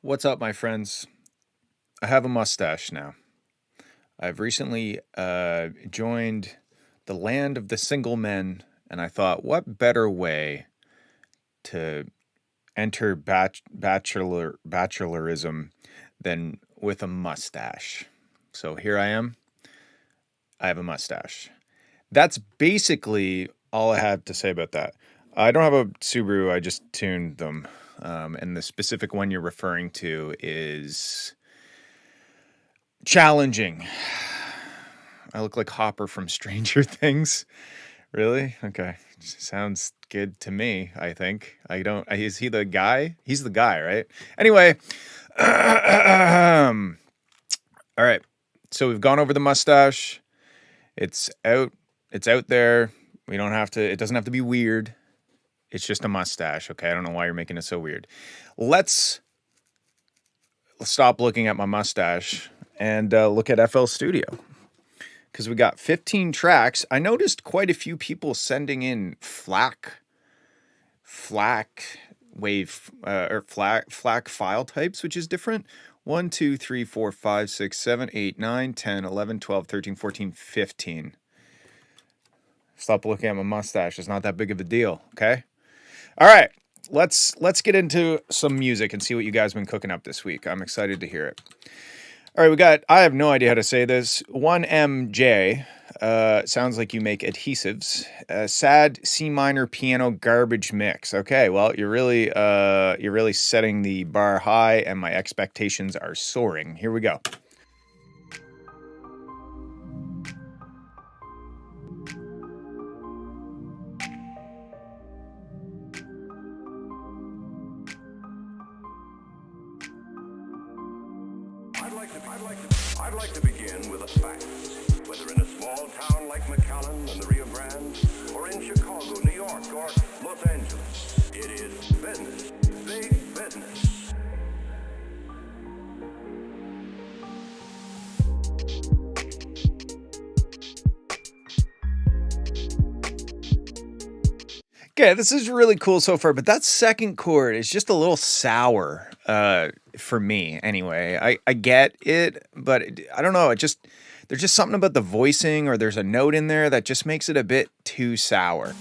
What's up, my friends? I have a mustache now. I've recently joined the land of the single men, and I thought, what better way to enter bachelorism than with a mustache? So here I am. I have a mustache. That's basically all I have to say about that. I don't have a Subaru. I just tuned them, and the specific one you're referring to is challenging. I look like Hopper from Stranger Things. Really? Okay. Sounds good to me, I think. I don't. Is he the guy? He's the guy, right? Anyway. All right. So we've gone over the mustache. It's out. It's out there. We don't have to. It doesn't have to be weird. It's just a mustache. Okay. I don't know why you're making it so weird. Let's stop looking at my mustache and look at FL Studio, because we got 15 tracks. I noticed quite a few people sending in FLAC file types, which is different. 1, 2, 3, 4, 5, 6, 7, 8, 9, 10, 11, 12, 13, 14, 15. Stop looking at my mustache. It's not that big of a deal, okay? All right. Let's get into some music and see what you guys have been cooking up this week. I'm excited to hear it. All right, we got, I have no idea how to say this, 1MJ, sounds like you make adhesives, sad C minor piano garbage mix. Okay, well, you're really setting the bar high, and my expectations are soaring. Here we go. I'd like to begin with a fact. Whether in a small town like McAllen and the Rio Grande, or in Chicago, New York, or Los Angeles, it is business. Big business. Okay, this is really cool so far, but that second chord is just a little sour for me anyway. I get it, but I don't know. There's just something about the voicing, or there's a note in there that just makes it a bit too sour.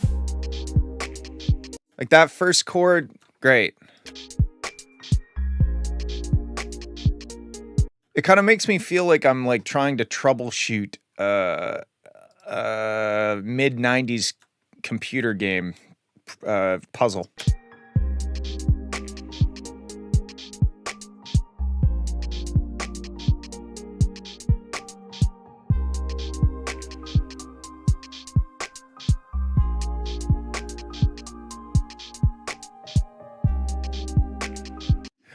Like that first chord, great. It kind of makes me feel like I'm like trying to troubleshoot mid 90s computer game puzzle.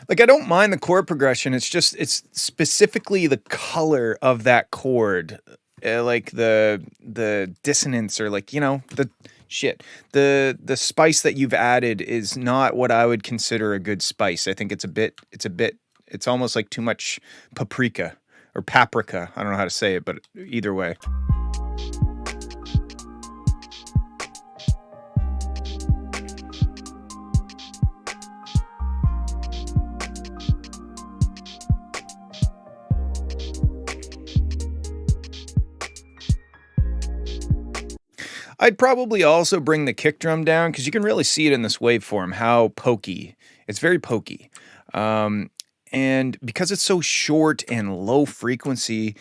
Like, I don't mind the chord progression. It's specifically the color of that chord, like the dissonance, or like, the shit. The spice that you've added is not what I would consider a good spice. I think it's almost like too much paprika or paprika. I don't know how to say it, but either way. I'd probably also bring the kick drum down, because you can really see it in this waveform, how pokey. It's very pokey. And because it's so short and low frequency,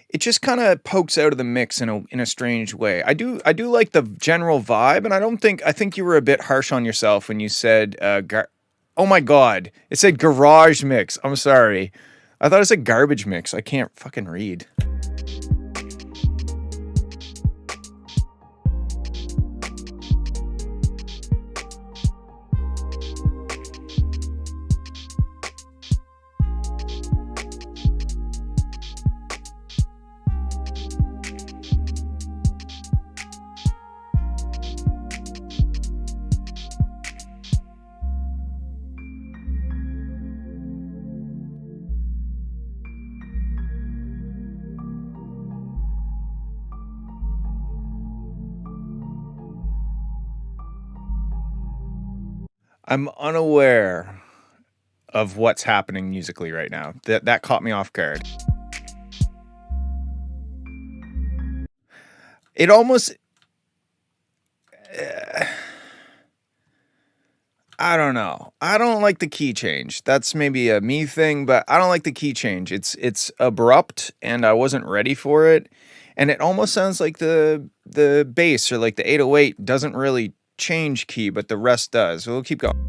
it just kind of pokes out of the mix in a strange way. I do like the general vibe, and I think you were a bit harsh on yourself when you said, oh my God, it said garage mix. I'm sorry. I thought it said garbage mix. I can't fucking read. I'm unaware of what's happening musically right now. That caught me off guard. It almost I don't know. I don't like the key change. That's maybe a me thing, but I don't like the key change. It's abrupt and I wasn't ready for it. And it almost sounds like the bass or like the 808 doesn't really change key, but the rest does. So we'll keep going.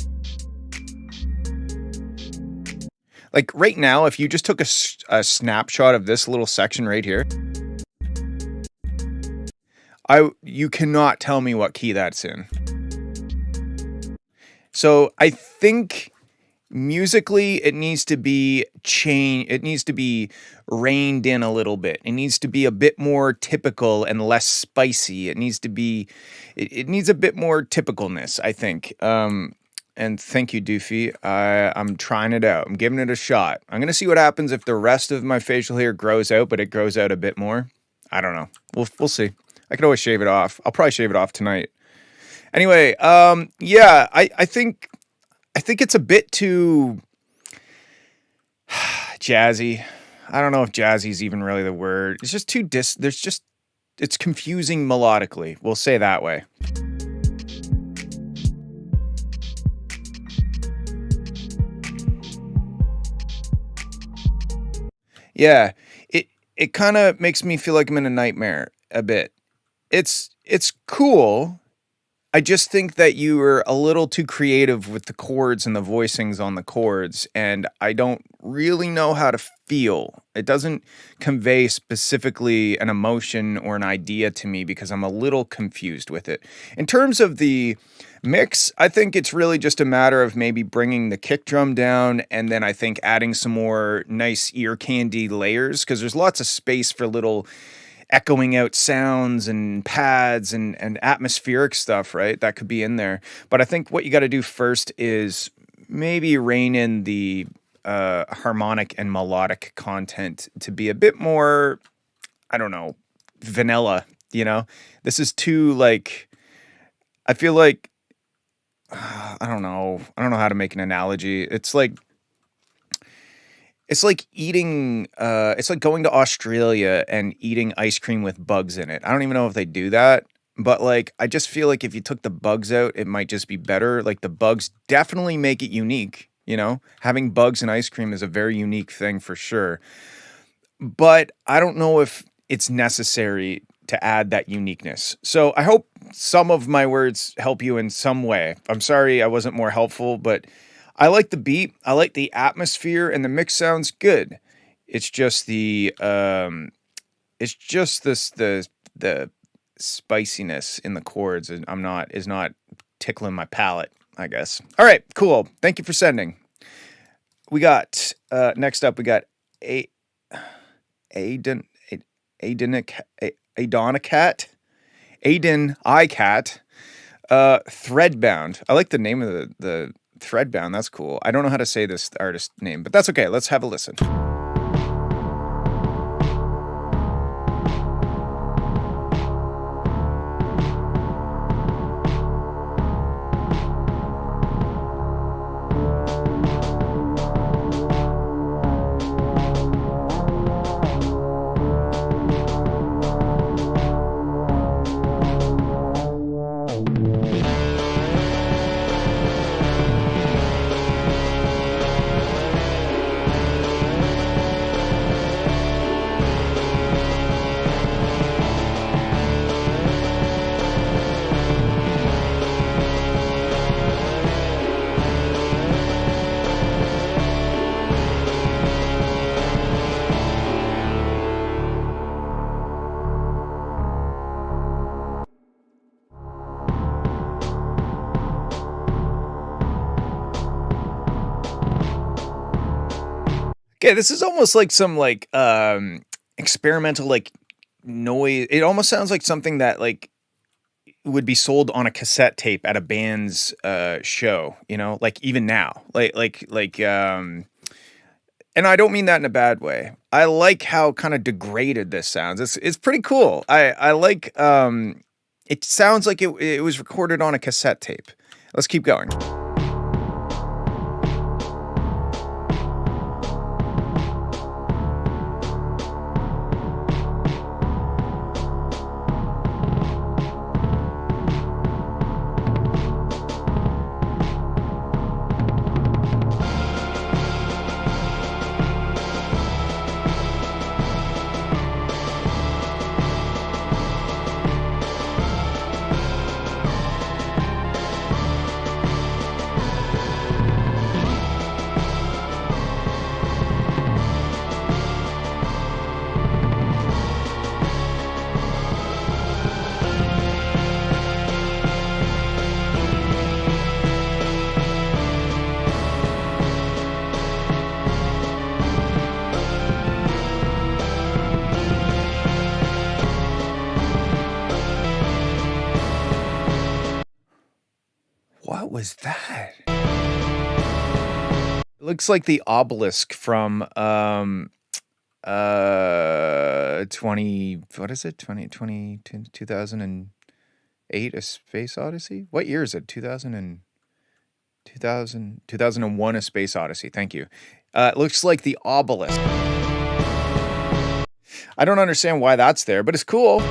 Like right now, if you just took a snapshot of this little section right here, you cannot tell me what key that's in. So I think musically it needs to be it needs to be reined in a little bit. It needs to be a bit more typical and less spicy. It needs to be it needs a bit more typicalness, I think. And thank you, Doofy. I'm trying it out. I'm giving it a shot. I'm gonna see what happens if the rest of my facial hair grows out, but it grows out a bit more. I don't know. We'll see. I could always shave it off. I'll probably shave it off tonight. Anyway, yeah, I think it's a bit too jazzy. I don't know if jazzy is even really the word. It's just too it's confusing melodically. We'll say that way. Yeah, it kind of makes me feel like I'm in a nightmare a bit. It's cool. I just think that you were a little too creative with the chords and the voicings on the chords, and I don't really know how to feel. It doesn't convey specifically an emotion or an idea to me because I'm a little confused with it. In terms of the mix, I think it's really just a matter of maybe bringing the kick drum down and then I think adding some more nice ear candy layers because there's lots of space for little echoing out sounds and pads and atmospheric stuff, right? That could be in there. But I think what you got to do first is maybe rein in the harmonic and melodic content to be a bit more, I don't know, vanilla, you know? This is too, like, I feel like, I don't know how to make an analogy. It's like eating, it's like going to Australia and eating ice cream with bugs in it. I don't even know if they do that, but like, I just feel like if you took the bugs out, it might just be better. Like the bugs definitely make it unique, you know? Having bugs in ice cream is a very unique thing for sure. But I don't know if it's necessary to add that uniqueness. So I hope some of my words help you in some way. I'm sorry I wasn't more helpful, but I like the beat, I like the atmosphere, and the mix sounds good. It's just the spiciness in the chords is not tickling my palate, I guess. All right, cool. Thank you for sending. We got next up we got Aiden iCat, Threadbound. I like the name of the Threadbound. That's cool. I don't know how to say this artist name, but that's okay. Let's have a listen. Okay, this is almost like some like experimental like noise. It almost sounds like something that like would be sold on a cassette tape at a band's show, you know, like even now. And I don't mean that in a bad way. I like how kind of degraded this sounds. It's pretty cool. I like it sounds like it was recorded on a cassette tape. Let's keep going. What was that? It looks like the obelisk from 2008 A Space Odyssey? What year is it? 2001 A Space Odyssey. Thank you. It looks like the obelisk. I don't understand why that's there, but it's cool.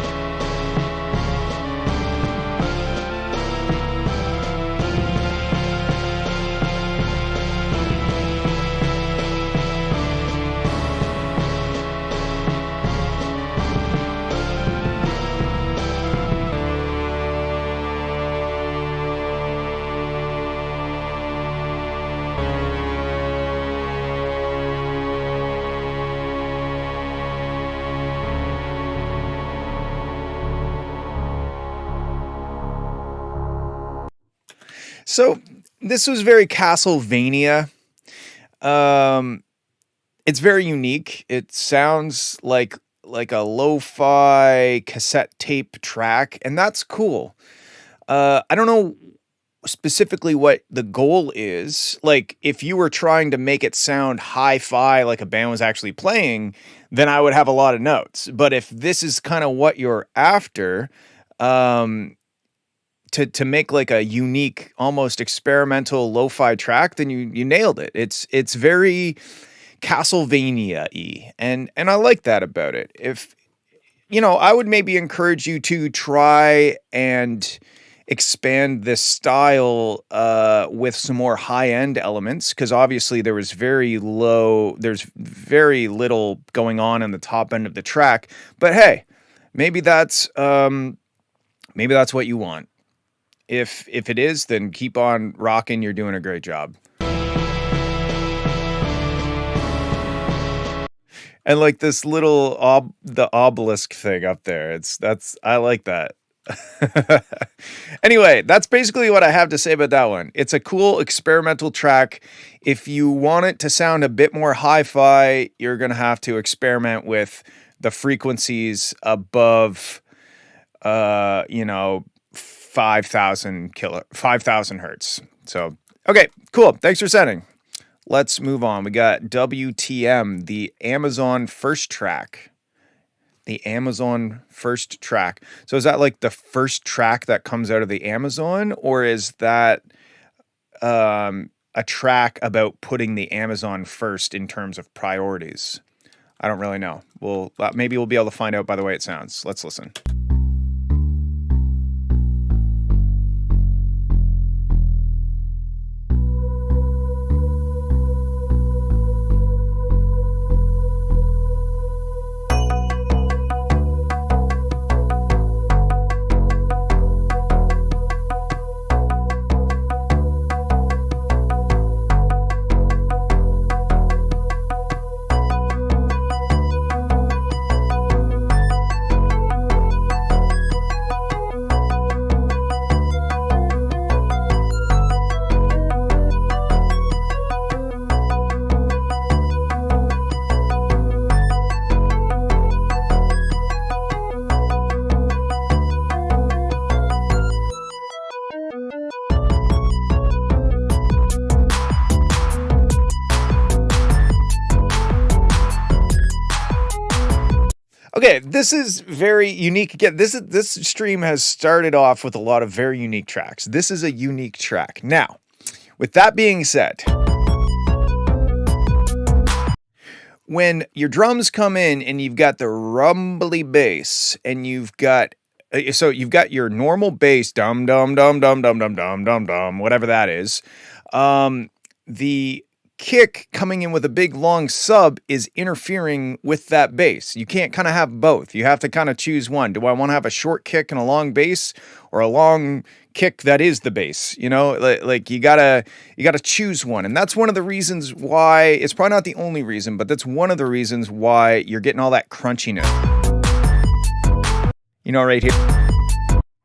So this was very Castlevania. It's very unique. It sounds like a lo-fi cassette tape track, and that's cool. I don't know specifically what the goal is. Like, if you were trying to make it sound hi-fi, like a band was actually playing, then I would have a lot of notes. But if this is kind of what you're after, to make like a unique, almost experimental lo-fi track, then you nailed it. It's very Castlevania-y, and I like that about it. If I would maybe encourage you to try and expand this style with some more high-end elements, because obviously there's very little going on in the top end of the track. But hey, maybe that's what you want. If it is, then keep on rocking. You're doing a great job. And like this little the obelisk thing up there, I like that. Anyway, that's basically what I have to say about that one. It's a cool experimental track. If you want it to sound a bit more hi-fi, you're gonna have to experiment with the frequencies above 5,000 hertz. So, okay, cool. Thanks for sending. Let's move on. We got WTM, the Amazon first track. The Amazon first track. So is that like the first track that comes out of the Amazon, or is that a track about putting the Amazon first in terms of priorities? I don't really know. Maybe we'll be able to find out by the way it sounds. Let's listen. Okay, this is very unique. Again, this stream has started off with a lot of very unique tracks. This is a unique track. Now, with that being said, when your drums come in and you've got the rumbly bass and you've got your normal bass, dum dum dum dum dum dum dum dum dum, whatever that is, the kick coming in with a big long sub is interfering with that bass. You can't kind of have both. You have to kind of choose one. Do I want to have a short kick and a long bass, or a long kick that is the bass? Like you gotta choose one. And that's one of the reasons why, it's probably not the only reason, but that's one of the reasons why you're getting all that crunchiness. Right here,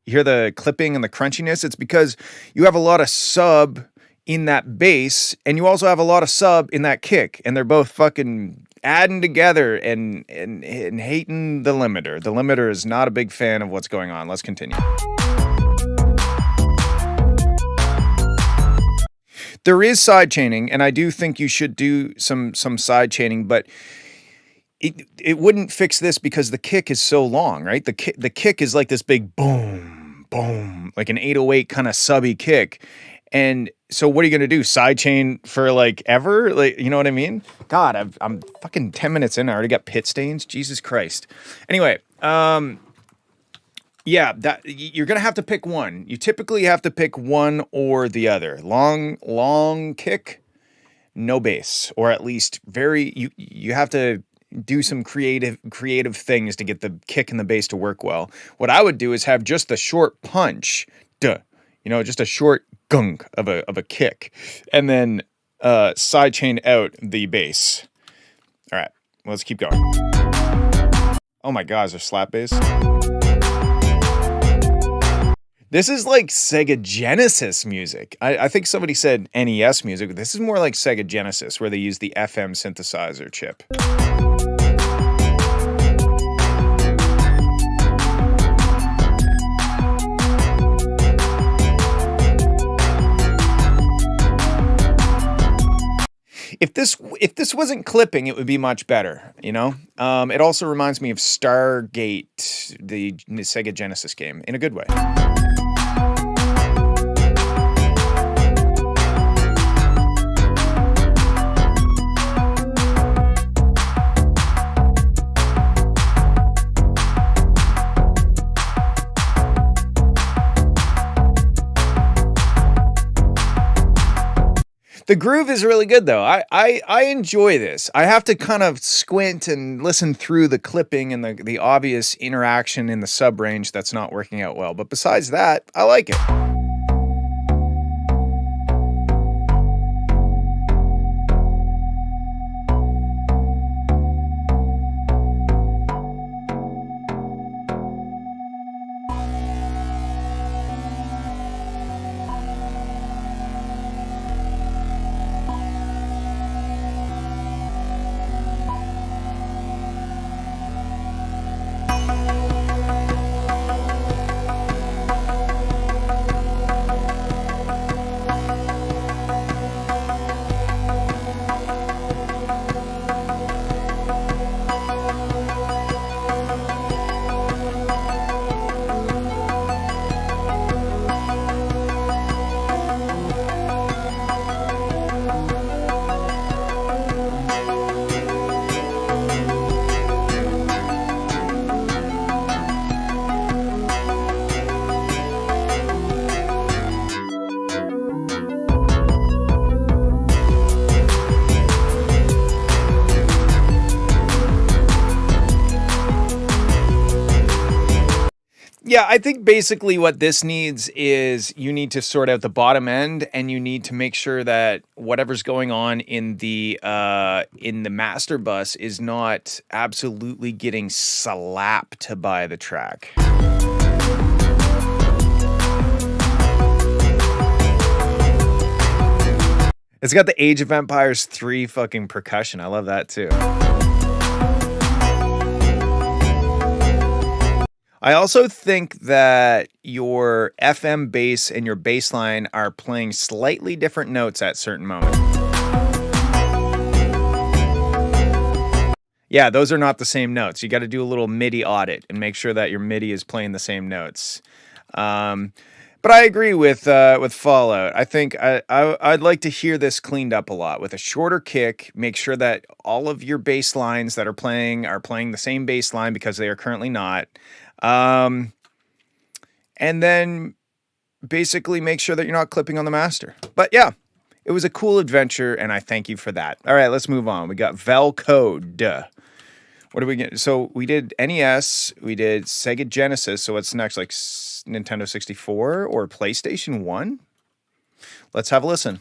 you hear the clipping and the crunchiness. It's because you have a lot of sub in that bass, and you also have a lot of sub in that kick, and they're both fucking adding together and hating the limiter. The limiter is not a big fan of what's going on. Let's continue. There is side chaining, and I do think you should do some side chaining, but it wouldn't fix this because the kick is so long, right? The kick is like this big boom, boom, like an 808 kind of subby kick. And so what are you going to do? Sidechain for like ever? Like, you know what I mean? God, I'm fucking 10 minutes in. I already got pit stains. Jesus Christ. Anyway, yeah, that you're going to have to pick one. You typically have to pick one or the other. Long kick, no bass, or at least you have to do some creative things to get the kick and the bass to work well. What I would do is have just a short punch, just a short gunk of a kick, and then sidechain out the bass. All right, let's keep going. Oh my God, is there slap bass? This is like Sega Genesis music. I think somebody said NES music, but this is more like Sega Genesis, where they use the FM synthesizer chip. If this wasn't clipping, it would be much better, you know? It also reminds me of Stargate, the Sega Genesis game, in a good way. The groove is really good, though. I enjoy this. I have to kind of squint and listen through the clipping and the obvious interaction in the sub range that's not working out well. But besides that, I like it. Yeah, I think basically what this needs is you need to sort out the bottom end, and you need to make sure that whatever's going on in the master bus is not absolutely getting slapped by the track. It's got the Age of Empires 3 fucking percussion. I love that too. I also think that your FM bass and your bass line are playing slightly different notes at certain moments. Yeah, those are not the same notes. You got to do a little MIDI audit and make sure that your MIDI is playing the same notes. But I agree with Fallout. I think I'd like to hear this cleaned up a lot with a shorter kick. Make sure that all of your bass lines that are playing the same bass line, because they are currently not. And then basically make sure that you're not clipping on the master. But yeah, it was a cool adventure, and I thank you for that. All right, let's move on. We got Velcode. What do we get? So we did NES, we did Sega Genesis. So what's next? Like Nintendo 64 or PlayStation 1? Let's have a listen.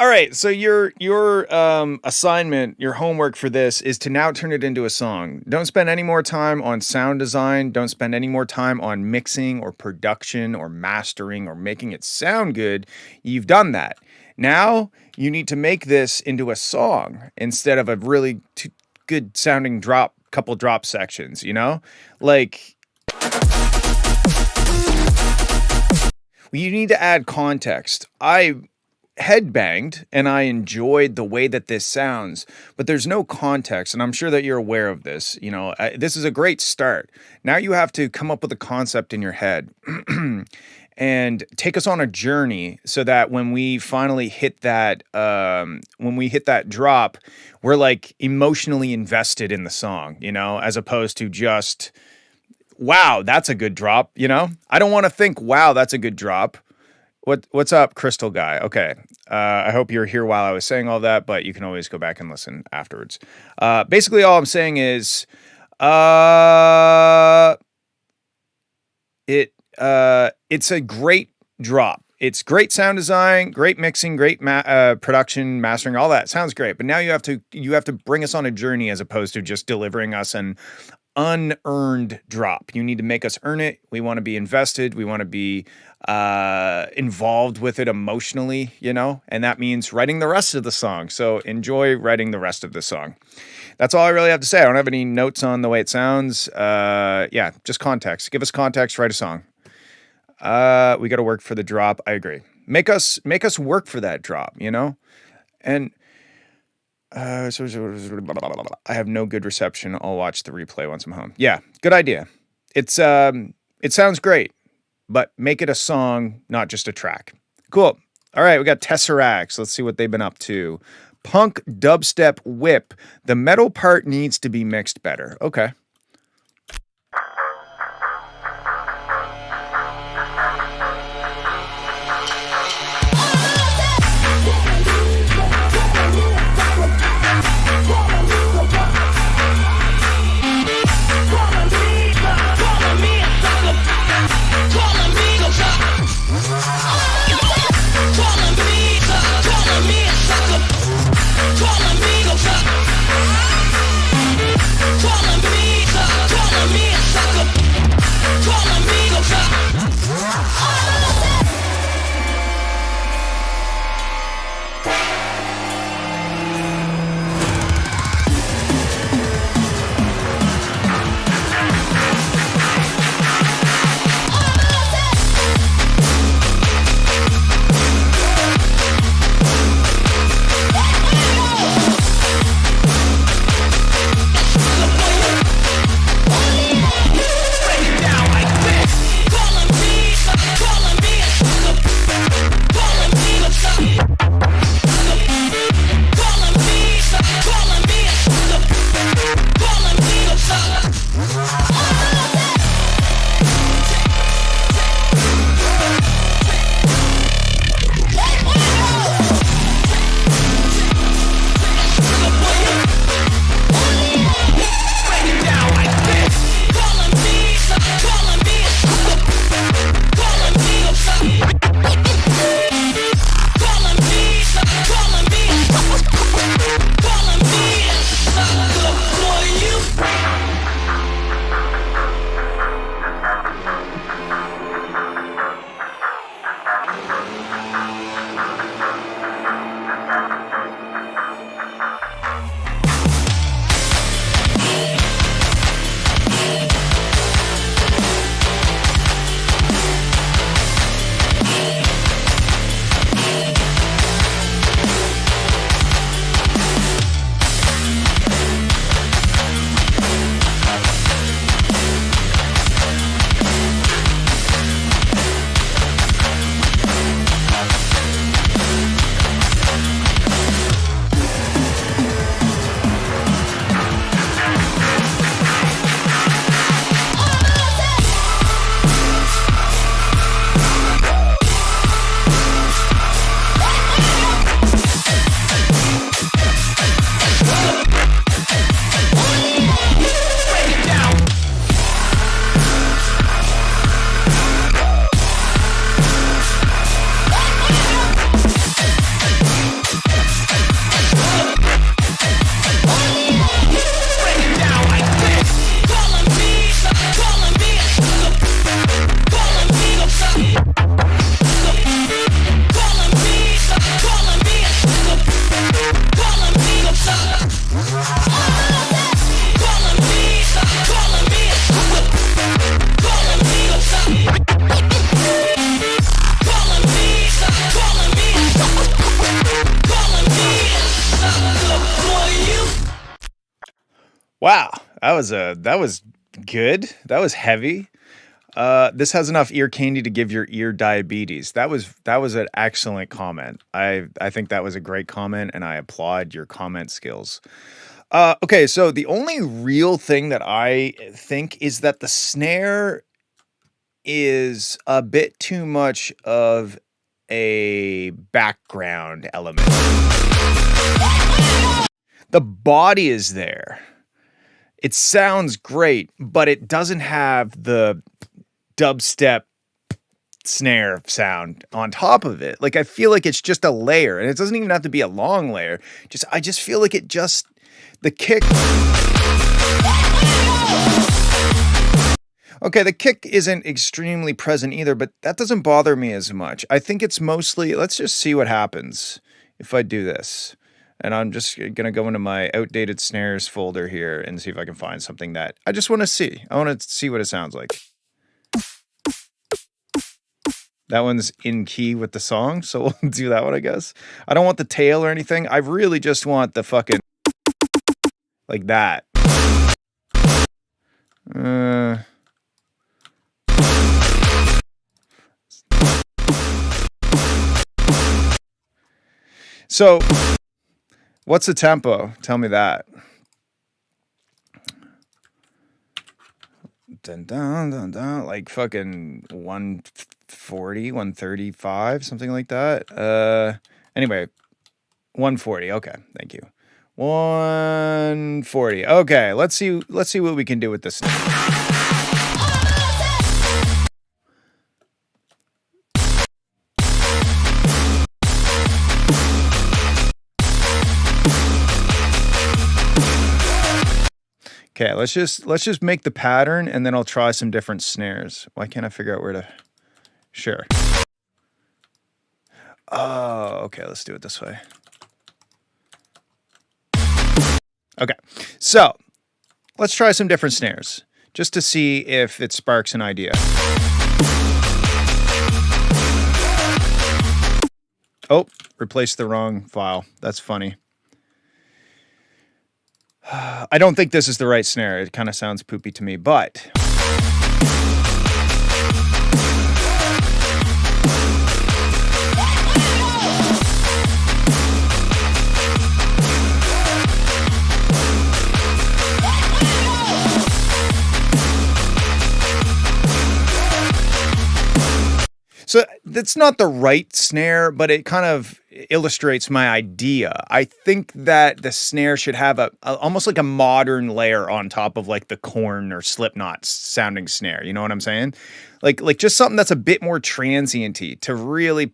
right, so your assignment, your homework for this is to now turn it into a song. Don't spend any more time on sound design. Don't spend any more time on mixing or production or mastering or making it sound good. You've done that. Now you need to make this into a song instead of a really good sounding couple drop sections, you know? Like, you need to add context. I headbanged and I enjoyed the way that this sounds, but there's no context, and I'm sure that you're aware of this. You know, this is a great start. Now you have to come up with a concept in your head and take us on a journey so that when we finally hit that drop, we're like emotionally invested in the song, you know, as opposed to just, wow, that's a good drop, you know? I don't want to think, wow, that's a good drop. What's up, Crystal Guy? Okay. I hope you're here while I was saying all that, but you can always go back and listen afterwards. Basically, all I'm saying is, it's a great drop. It's great sound design, great mixing, great production, mastering, all that sounds great. But now you have to bring us on a journey as opposed to just delivering us an unearned drop. You need to make us earn it. We want to be invested. We want to be involved with it emotionally, you know, and that means writing the rest of the song. So enjoy writing the rest of the song. That's all I really have to say. I don't have any notes on the way it sounds. Yeah, just context. Give us context, write a song. We got to work for the drop. I agree. Make us work for that drop, you know? And I have no good reception. I'll watch the replay once I'm home. Yeah, good idea. It sounds great, but make it a song, not just a track. Cool. All right, we got Tesseracts. Let's see what they've been up to. Punk dubstep whip. The metal part needs to be mixed better. Okay. Calling me That was good. That was heavy. This has enough ear candy to give your ear diabetes. That was an excellent comment. I think that was a great comment, and I applaud your comment skills. Okay, so the only real thing that I think is that the snare is a bit too much of a background element. The body is there. It sounds great, but it doesn't have the dubstep snare sound on top of it. Like I feel like it's just a layer, and it doesn't even have to be a long layer. I just feel like the kick. Okay, the kick isn't extremely present either, but that doesn't bother me as much. I think it's mostly, let's just see what happens if I do this. And I'm just going to go into my outdated snares folder here and see if I can find something that I just want to see. I want to see what it sounds like. That one's in key with the song, so we'll do that one, I guess. I don't want the tail or anything. I really just want the fucking, like that. So, what's the tempo? Tell me that. Dun, dun, dun, dun, like fucking 140, 135, something like that. Anyway, 140. Okay, thank you. 140. Okay, let's see what we can do with this. Okay, let's just make the pattern, and then I'll try some different snares. Why can't I figure out where to? Sure. Oh, okay, let's do it this way. Okay, so let's try some different snares, just to see if it sparks an idea. Oh, replaced the wrong file. That's funny. I don't think this is the right snare. It kind of sounds poopy to me, but... So that's not the right snare, but it kind of illustrates my idea. I think that the snare should have a almost like a modern layer on top of like the Korn or Slipknot sounding snare. You know what I'm saying? Like just something that's a bit more transient-y to really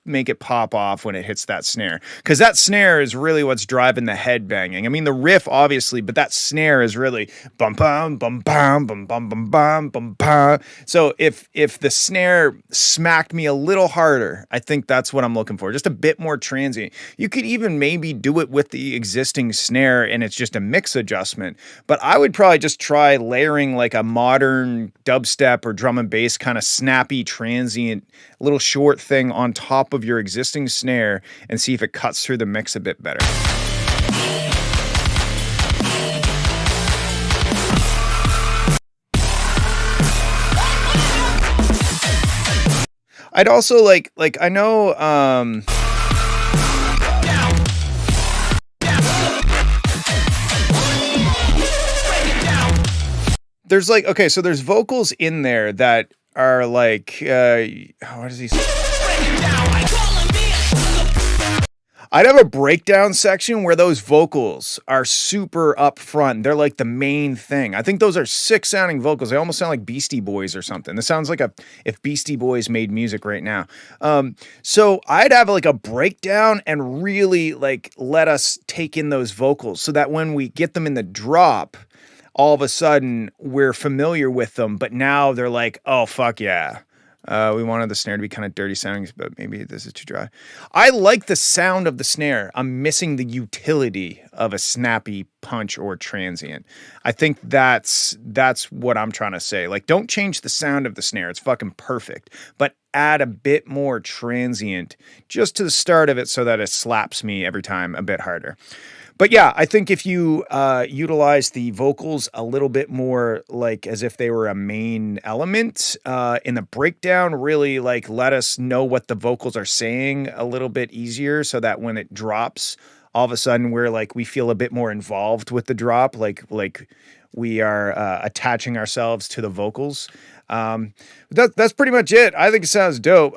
make it pop off when it hits that snare. Because that snare is really what's driving the head banging. I mean, the riff, obviously, but that snare is really bum bum bum bum bum bum bum bum bum bum. So if the snare smacked me a little harder, I think that's what I'm looking for. Just a bit more transient. You could even maybe do it with the existing snare and it's just a mix adjustment. But I would probably just try layering like a modern dubstep or drum and bass kind of snappy, transient, little short thing on top of your existing snare and see if it cuts through the mix a bit better. I'd also like I know there's like, okay, so there's vocals in there that are like what does he say? I'd have a breakdown section where those vocals are super up front. They're like the main thing. I think those are sick sounding vocals. They almost sound like Beastie Boys or something. This sounds like if Beastie Boys made music right now. So I'd have like a breakdown and really like let us take in those vocals so that when we get them in the drop, all of a sudden we're familiar with them, but now they're like, oh, fuck yeah. We wanted the snare to be kind of dirty sounding, but maybe this is too dry. I like the sound of the snare. I'm missing the utility of a snappy punch or transient. I think that's what I'm trying to say. Like, don't change the sound of the snare. It's fucking perfect. But add a bit more transient just to the start of it so that it slaps me every time a bit harder. But yeah, I think if you utilize the vocals a little bit more like as if they were a main element in the breakdown, really like let us know what the vocals are saying a little bit easier so that when it drops, all of a sudden we feel a bit more involved with the drop, like we are attaching ourselves to the vocals. That's pretty much it. I think it sounds dope.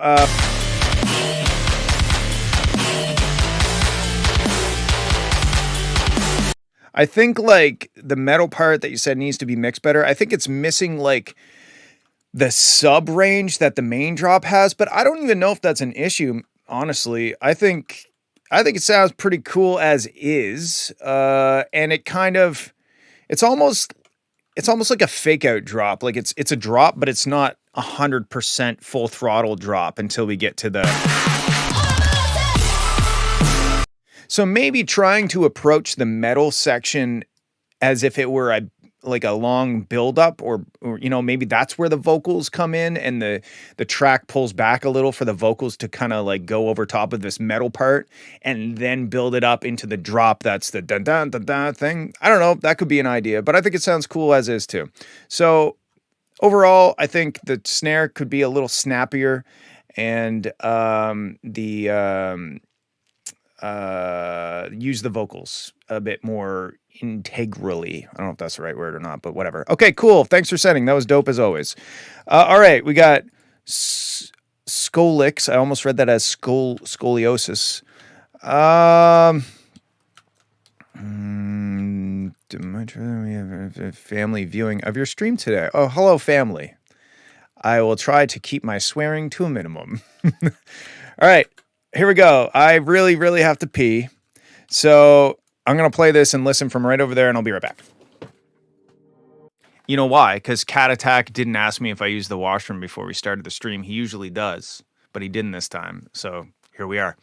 I think like the metal part that you said needs to be mixed better. I think it's missing like the sub range that the main drop has, but I don't even know if that's an issue, honestly. I think it sounds pretty cool as is. And it's almost like a fake out drop. Like it's a drop, but it's not 100% full throttle drop until we get to the. So maybe trying to approach the metal section as if it were a long buildup, or maybe that's where the vocals come in and the track pulls back a little for the vocals to kind of like go over top of this metal part and then build it up into the drop. That's the dun dun dun dun thing. I don't know. That could be an idea, but I think it sounds cool as is too. So overall, I think the snare could be a little snappier, and use the vocals a bit more integrally. I don't know if that's the right word or not, but whatever. Okay, cool. Thanks for sending. That was dope as always. All right, we got Scolix. I almost read that as scoliosis. We have a family viewing of your stream today. Oh, hello, family. I will try to keep my swearing to a minimum. All right. Here we go. I really, really have to pee. So I'm going to play this and listen from right over there, and I'll be right back. You know why? Because Cat Attack didn't ask me if I used the washroom before we started the stream. He usually does, but he didn't this time. So here we are.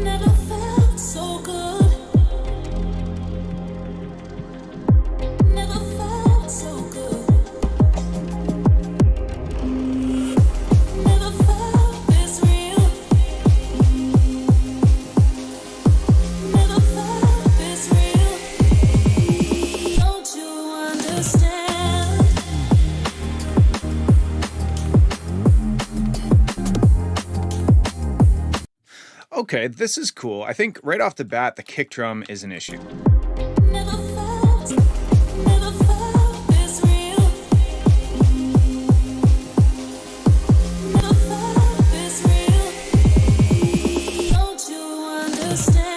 Never felt so good. Never felt so good. Never felt this real. Never felt this real. Don't you understand? Okay, this is cool. I think right off the bat, the kick drum is an issue. Never felt this real. Never felt this real. Don't you understand?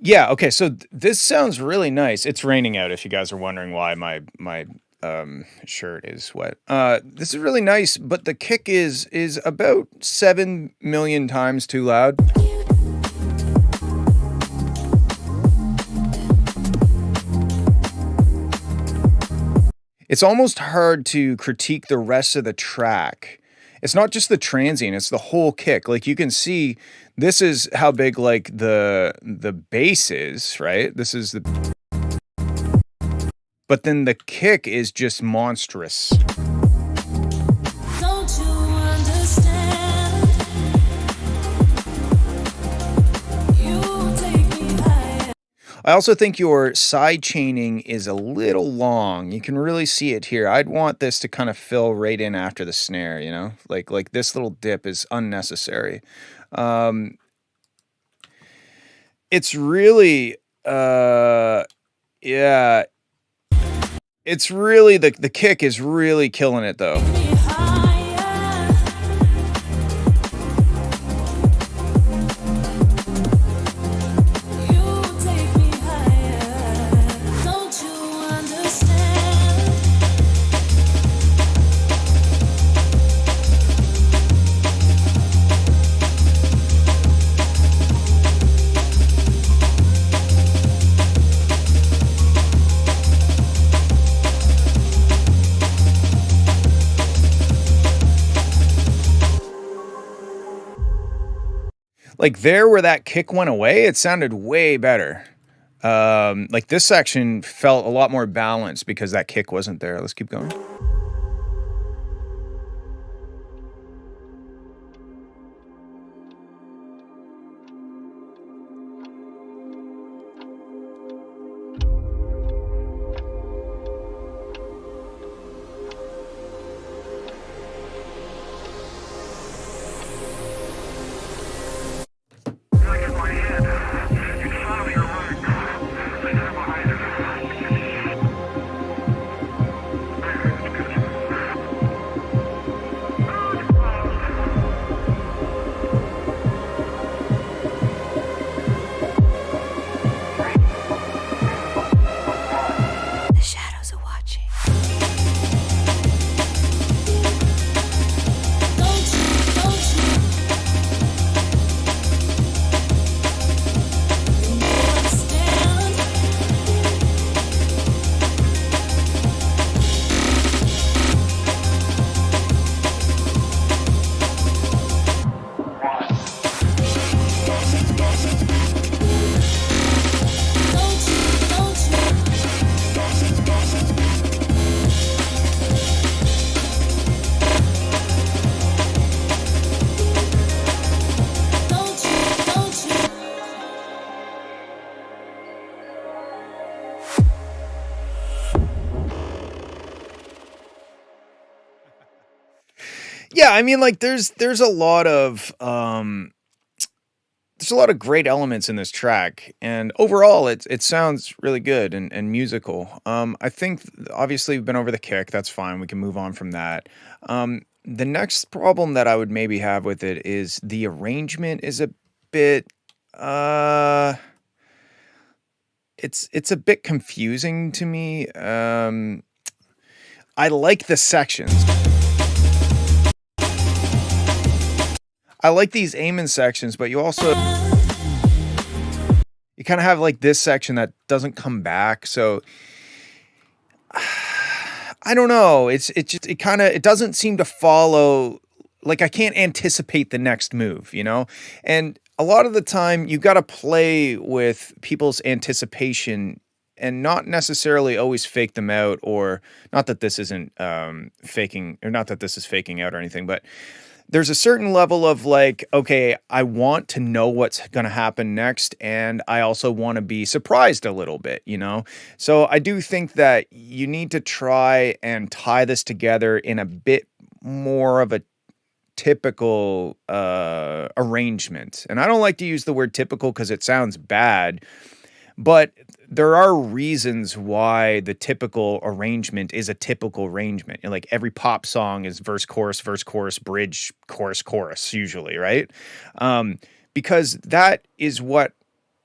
Yeah, okay, so this sounds really nice. It's raining out, if you guys are wondering why my shirt is wet. This is really nice, but the kick is about 7 million times too loud. It's almost hard to critique the rest of the track. It's not just the transient, it's the whole kick. Like you can see, this is how big like the bass is, right? This is the, but then the kick is just monstrous. Don't you understand? You take me higher. I also think your side chaining is a little long. You can really see it here. I'd want this to kind of fill right in after the snare, you know? Like this little dip is unnecessary. It's really yeah. It's really the kick is really killing it though. Me higher. You take me higher. Don't you understand? Like there where that kick went away, it sounded way better. Like this section felt a lot more balanced because that kick wasn't there. Let's keep going. The shadows are watching. Don't you understand? Don't you? Don't you? Yeah, I mean, like there's a lot of there's a lot of great elements in this track, and overall, it sounds really good and musical. I think obviously we've been over the kick. That's fine. We can move on from that. The next problem that I would maybe have with it is the arrangement is a bit. It's a bit confusing to me. I like the sections. I like these Amen sections, but you also you kind of have like this section that doesn't come back. So I don't know. It just it doesn't seem to follow. Like I can't anticipate the next move, you know? And a lot of the time you got to play with people's anticipation and not necessarily always fake them out, or not that this isn't faking, or not that this is faking out or anything, but there's a certain level of like, okay, I want to know what's going to happen next. And I also want to be surprised a little bit, you know? So I do think that you need to try and tie this together in a bit more of a typical arrangement. And I don't like to use the word typical because it sounds bad, but there are reasons why the typical arrangement is a typical arrangement. And like every pop song is verse, chorus, bridge, chorus, chorus, usually, right? Because that is what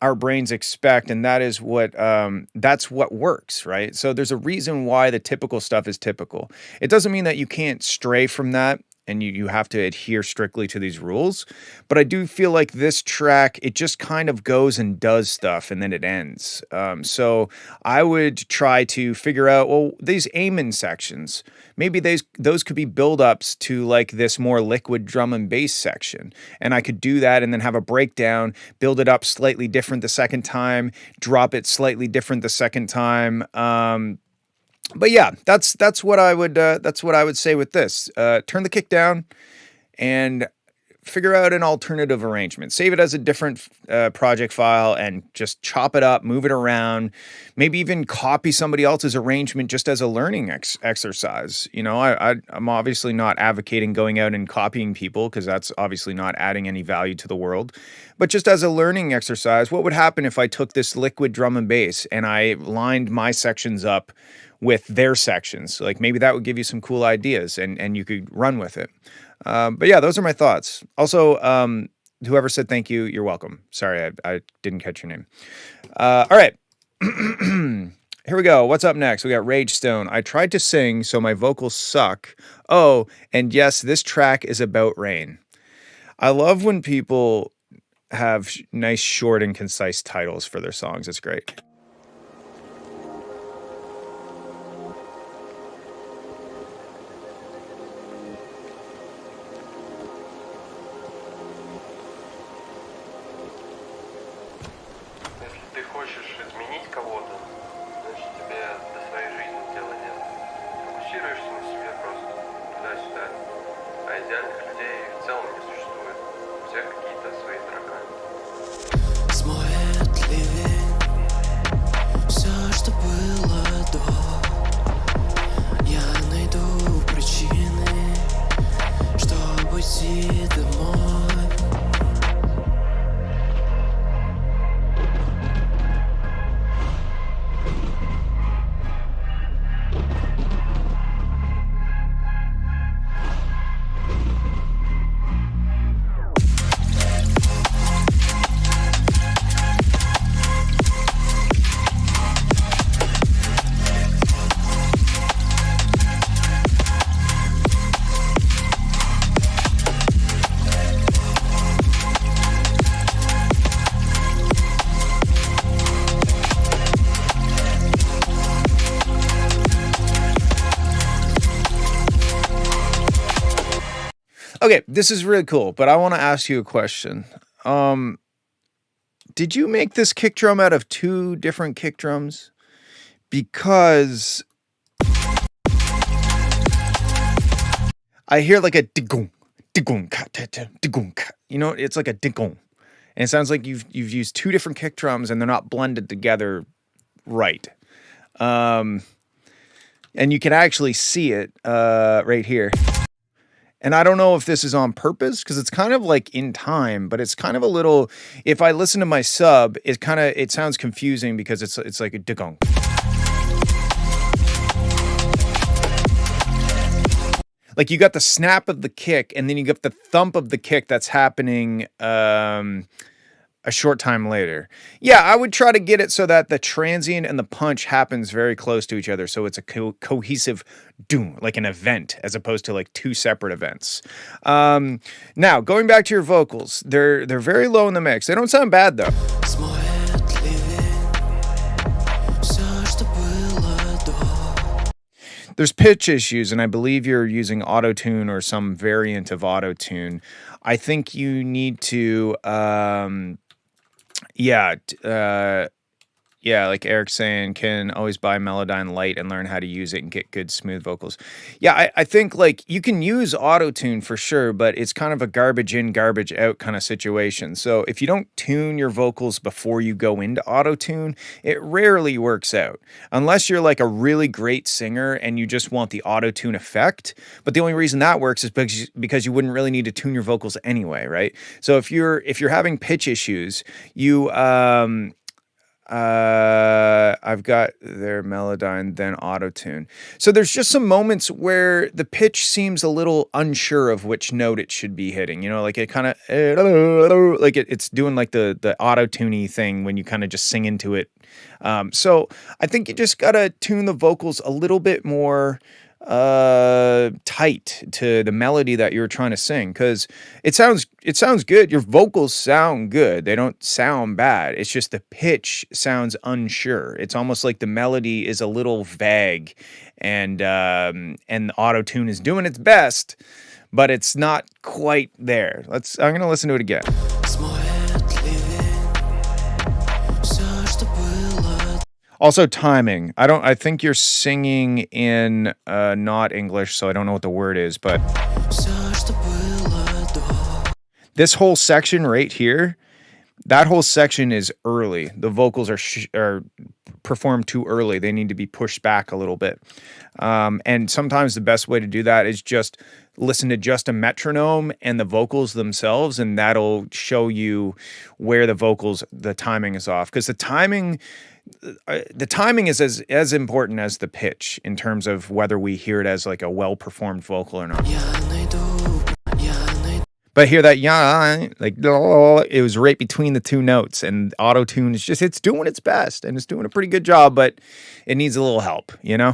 our brains expect, and that is what that's what works, right? So there's a reason why the typical stuff is typical. It doesn't mean that you can't stray from that and you have to adhere strictly to these rules. But I do feel like this track, it just kind of goes and does stuff and then it ends. So I would try to figure out, well, these Amen sections, maybe those could be build-ups to like this more liquid drum and bass section. And I could do that and then have a breakdown, build it up slightly different the second time, drop it slightly different the second time. But yeah, that's what I would say with this. Turn the kick down and figure out an alternative arrangement. Save it as a different project file and just chop it up, move it around. Maybe even copy somebody else's arrangement just as a learning exercise. You know, I'm obviously not advocating going out and copying people because that's obviously not adding any value to the world. But just as a learning exercise, what would happen if I took this liquid drum and bass and I lined my sections up with their sections? Like maybe that would give you some cool ideas and you could run with it. But yeah, those are my thoughts. Also, whoever said thank you, you're welcome. Sorry, I didn't catch your name. All right. Here we go. What's up next? We got Rage Stone. I tried to sing, so my vocals suck. Oh, and yes, this track is about rain. I love when people have nice, short, and concise titles for their songs. It's great. хочешь изменить кого-то, значит тебе до своей жизни дела нет. Фокусируешься на себе просто туда-сюда. А идеальных людей в целом не существует. У всех какие-то свои тараканы. Смоет ливень все, что было до. Я найду причины, чтобы уйти домой. Okay, this is really cool, but I want to ask you a question. Did you make this kick drum out of 2 different kick drums? Because I hear like a digong, digong, digong. You know, it's like a digong. And it sounds like you've used 2 different kick drums and they're not blended together right. And you can actually see it right here. And I don't know if this is on purpose because it's kind of like in time, but it's kind of a little. If I listen to my sub, it sounds confusing because it's like a digong. Like you got the snap of the kick, and then you got the thump of the kick that's happening a short time later. Yeah, I would try to get it so that the transient and the punch happens very close to each other, so it's a cohesive doom, like an event, as opposed to like 2 separate events. Now, going back to your vocals, they're very low in the mix. They don't sound bad though. Смоет ливень все, что было до. There's pitch issues, and I believe you're using auto-tune or some variant of auto-tune. I think you need to like Eric's saying, can always buy Melodyne Lite and learn how to use it and get good smooth vocals. Yeah, I think like you can use auto-tune for sure, but it's kind of a garbage in, garbage out kind of situation. So if you don't tune your vocals before you go into auto-tune, it rarely works out. Unless you're like a really great singer and you just want the auto-tune effect. But the only reason that works is because you wouldn't really need to tune your vocals anyway, right? So if you're having pitch issues, you I've got their Melodyne, then auto-tune. So there's just some moments where the pitch seems a little unsure of which note it should be hitting. You know, like it kind of like it's doing like the auto-tuney thing when you kind of just sing into it. So I think you just gotta tune the vocals a little bit more tight to the melody that you're trying to sing, because it sounds good. Your vocals sound good. They don't sound bad. It's just the pitch sounds unsure. It's almost like the melody is a little vague, and auto-tune is doing its best, but it's not quite there. I'm gonna listen to it again. Also, timing. I think you're singing in not English, so I don't know what the word is, but this whole section right here, that whole section is early. The vocals are performed too early. They need to be pushed back a little bit. And sometimes the best way to do that is just listen to just a metronome and the vocals themselves, and that'll show you where the timing is off. Because the timing is as important as the pitch in terms of whether we hear it as like a well-performed vocal or not. But hear that, like, it was right between the 2 notes, and auto-tune is just, it's doing its best, and it's doing a pretty good job, but it needs a little help, you know?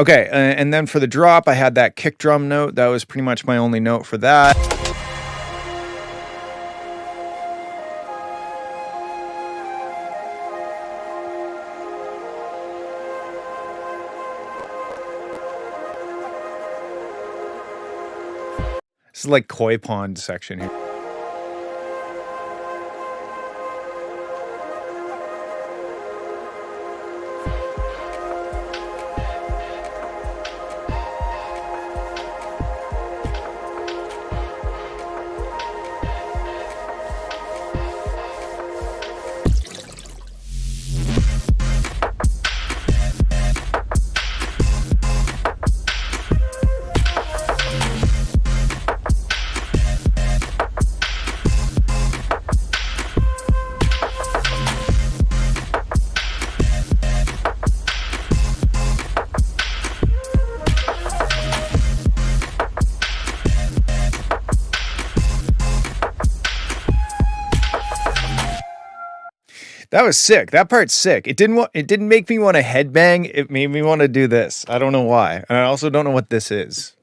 Okay, and then for the drop, I had that kick drum note. That was pretty much my only note for that. This is like koi pond section here. That was sick. That part's sick. It didn't make me want to headbang. It made me want to do this. I don't know why. And I also don't know what this is.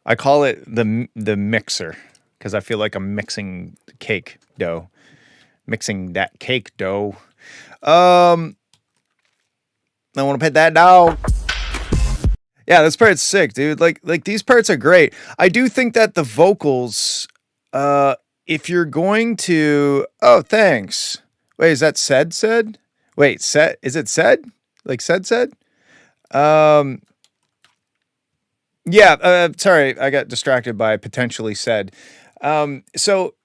I call it the mixer because I feel like I'm mixing cake dough. Mixing that cake dough. I want to put that dough. Yeah, this part's sick, dude. Like these parts are great. I do think that the vocals, if you're going to, oh, thanks. Wait, is that said? Wait, is it said? Like said? Yeah, sorry, I got distracted by potentially said. So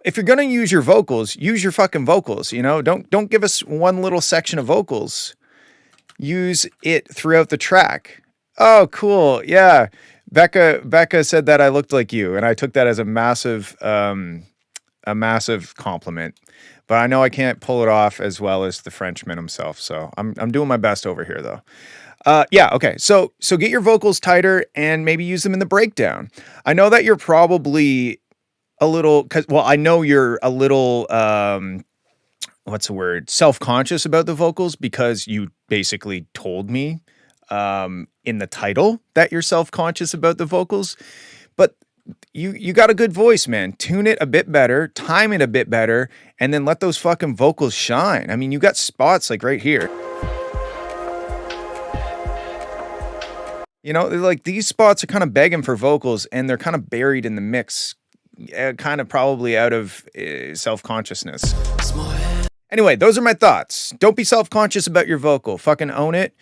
if you're gonna use your vocals, use your fucking vocals, you know? Don't give us one little section of vocals. Use it throughout the track. Oh, cool. Yeah. Becca said that I looked like you, and I took that as a massive compliment. But I know I can't pull it off as well as the Frenchman himself. So I'm doing my best over here, though. Yeah, okay. So get your vocals tighter and maybe use them in the breakdown. I know that you're probably a little, I know you're a little, what's the word? Self-conscious about the vocals because you basically told me in the title that you're self-conscious about the vocals. But you got a good voice, man. Tune it a bit better, time it a bit better, and then let those fucking vocals shine. I mean, you got spots like right here. You know, like these spots are kind of begging for vocals and they're kind of buried in the mix, kind of probably out of self-consciousness. Anyway, those are my thoughts. Don't be self-conscious about your vocal. Fucking own it.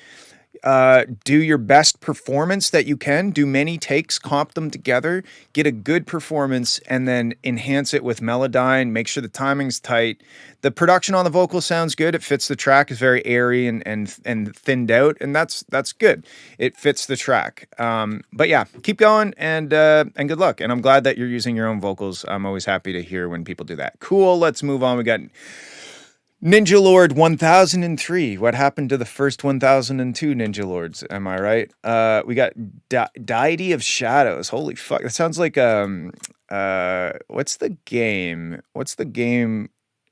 Do your best performance that you can. Do many takes, comp them together, get a good performance, and then enhance it with Melodyne. Make sure the timing's tight. The production on the vocal sounds good. It fits the track. It's very airy and thinned out, and that's good. It fits the track. But yeah, keep going and good luck. And I'm glad that you're using your own vocals. I'm always happy to hear when people do that. Cool. Let's move on. We got Ninja Lord 1003. What happened to the first 1002 Ninja Lords? Am I right? We got Deity of Shadows. Holy fuck. That sounds like what's the game? What's the game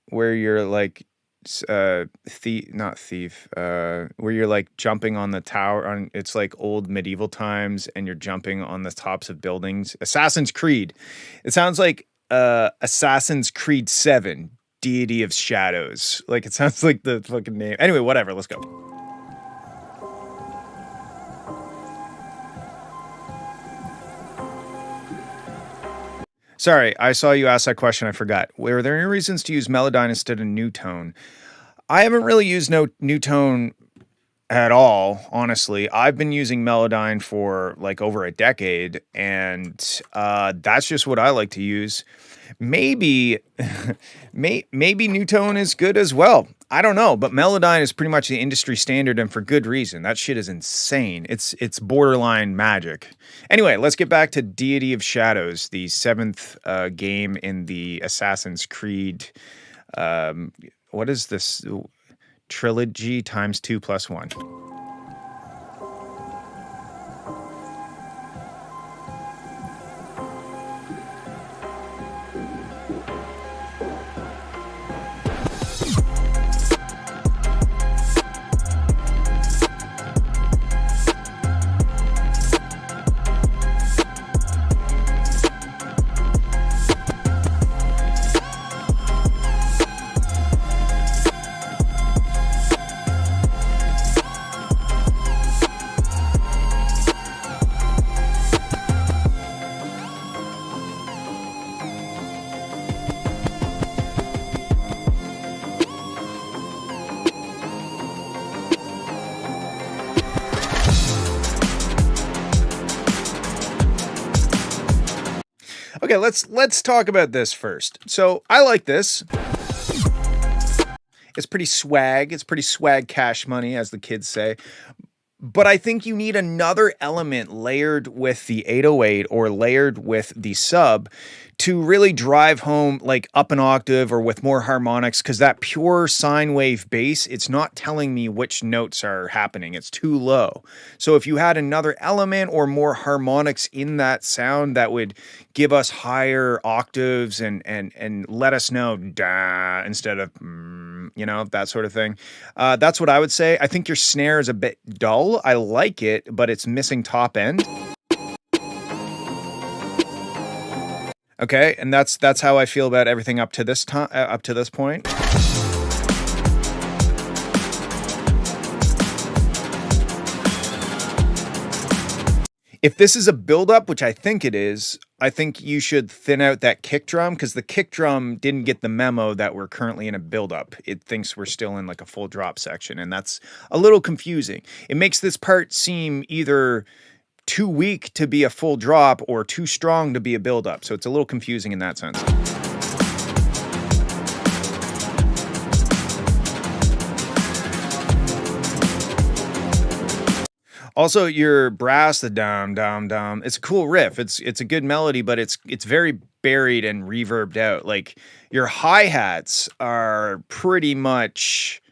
where you're like thief, where you're like jumping on the tower on it's like old medieval times and you're jumping on the tops of buildings. Assassin's Creed. It sounds like Assassin's Creed 7. Deity of Shadows. Like, it sounds like the fucking name. Anyway, whatever. Let's go. Sorry, I saw you ask that question. I forgot. Were there any reasons to use Melodyne instead of Newtone? I haven't really used Newtone at all, honestly. I've been using Melodyne for like over a decade, and that's just what I like to use. Maybe Newtone is good as well. I don't know, but Melodyne is pretty much the industry standard, and for good reason. That shit is insane. It's borderline magic. Anyway, let's get back to Deity of Shadows, the 7th game in the Assassin's Creed. What is this? Trilogy times 2 plus 1. Okay, let's talk about this first. So I like this. It's pretty swag. It's pretty swag cash money, as the kids say. But I think you need another element layered with the 808 or layered with the sub to really drive home like up an octave or with more harmonics, because that pure sine wave bass, it's not telling me which notes are happening. It's too low. So if you had another element or more harmonics in that sound, that would give us higher octaves and let us know da instead of you know, that sort of thing. That's what I would say. I think your snare is a bit dull. I like it, but it's missing top end. Okay, and that's how I feel about everything up to this time, up to this point. If this is a build-up, which I think it is, I think you should thin out that kick drum, because the kick drum didn't get the memo that we're currently in a build-up. It thinks we're still in like a full drop section, and that's a little confusing. It makes this part seem either too weak to be a full drop or too strong to be a build-up. So it's a little confusing in that sense. Also, your brass, the dum dum dum, it's a cool riff. It's a good melody, but it's very buried and reverbed out. Like your hi-hats are pretty much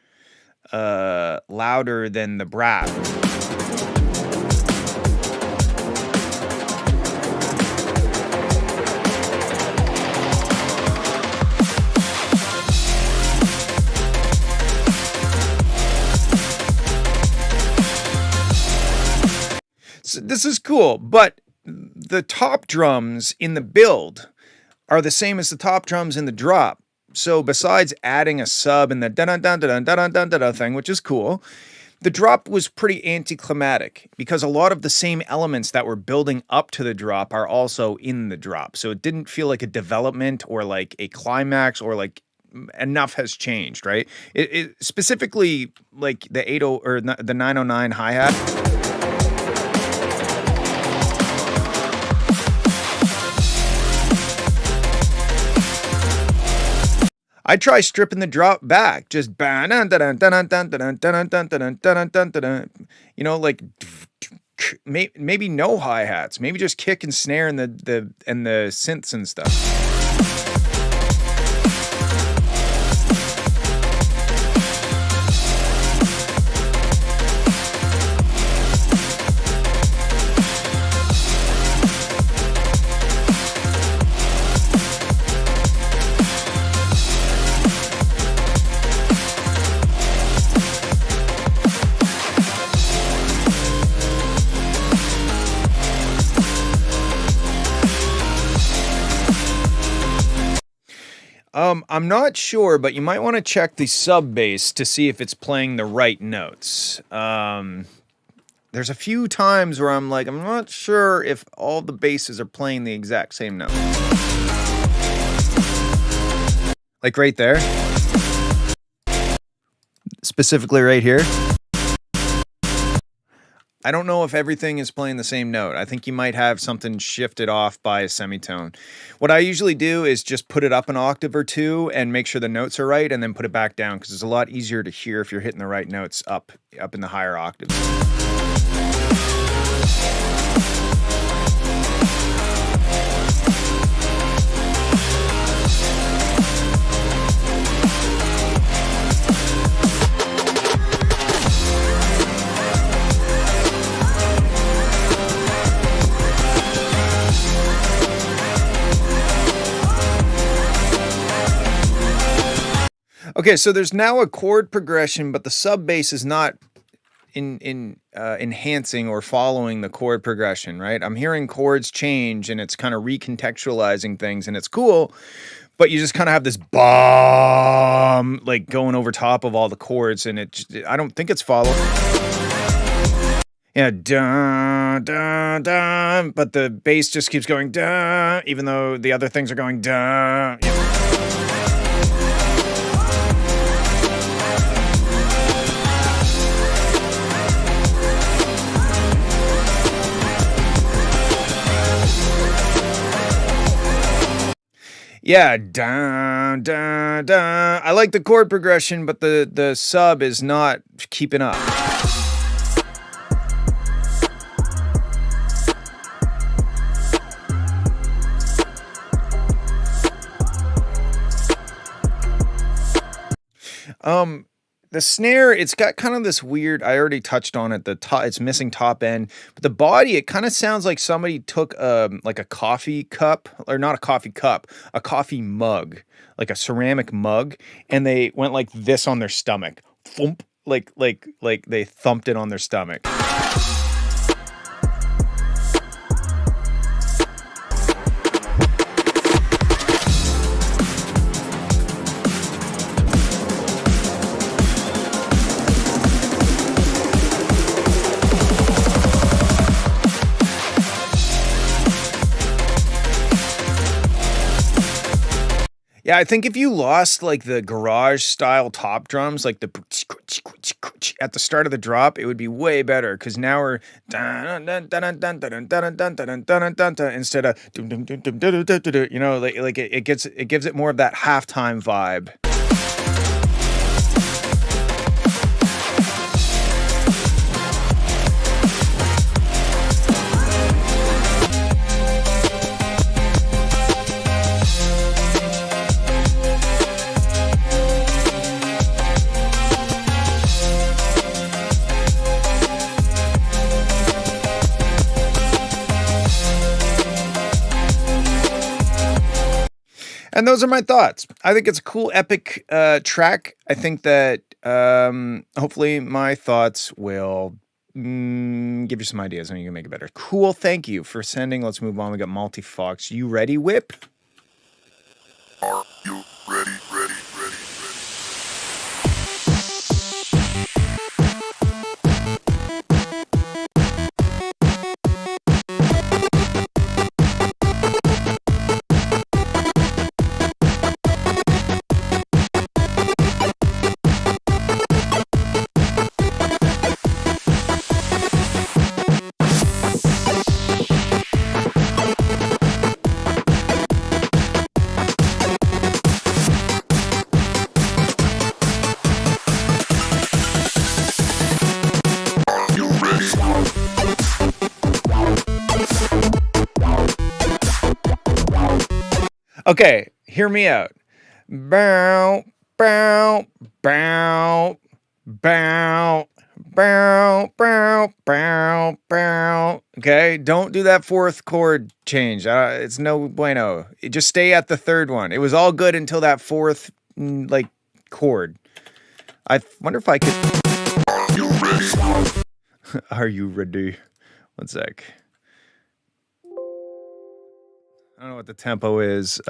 louder than the brass. So this is cool, but the top drums in the build are the same as the top drums in the drop. So besides adding a sub and the dun-dun-dun-dun-dun-dun-dun thing, which is cool, the drop was pretty anticlimactic because a lot of the same elements that were building up to the drop are also in the drop. So it didn't feel like a development or like a climax or like enough has changed, right? It specifically like the 80 or the 909 hi-hat. I try stripping the drop back, just you know, like maybe no hi-hats, maybe just kick and snare and the synths and stuff. I'm not sure, but you might want to check the sub bass to see if it's playing the right notes. There's a few times where I'm like, I'm not sure if all the basses are playing the exact same note. Like right there. Specifically right here. I don't know if everything is playing the same note. I think you might have something shifted off by a semitone. What I usually do is just put it up an octave or two and make sure the notes are right and then put it back down, because it's a lot easier to hear if you're hitting the right notes up in the higher octaves. Okay, so there's now a chord progression, but the sub bass is not enhancing or following the chord progression, right? I'm hearing chords change and it's kind of recontextualizing things and it's cool, but you just kind of have this bomb like going over top of all the chords, and I don't think it's following. Yeah, dun, dun, dun, but the bass just keeps going dun, even though the other things are going dun. Yeah. Yeah, dun, dun, dun. I like the chord progression, but the sub is not keeping up. The snare, it's got kind of this weird, I already touched on it, the top, it's missing top end, but the body, it kind of sounds like somebody took like a coffee cup, or not a coffee cup, a coffee mug, like a ceramic mug, and they went like this on their stomach. Thump, like they thumped it on their stomach. Yeah, I think if you lost like the garage style top drums, like the at the start of the drop, it would be way better because now we're instead of you know, like it gives it more of that halftime vibe. And those are my thoughts. I think it's a cool, epic track. I think that hopefully my thoughts will give you some ideas and you can make it better. Cool. Thank you for sending. Let's move on. We got Multi Fox. You ready, Whip? Are you ready, ready, ready, ready? Okay, hear me out. Bow, bow, bow, bow, bow, bow, bow, bow. Okay, don't do that fourth chord change. It's no bueno. Just stay at the third one. It was all good until that fourth like chord. I wonder if I could. Are you ready? Are you ready? One sec. I don't know what the tempo is.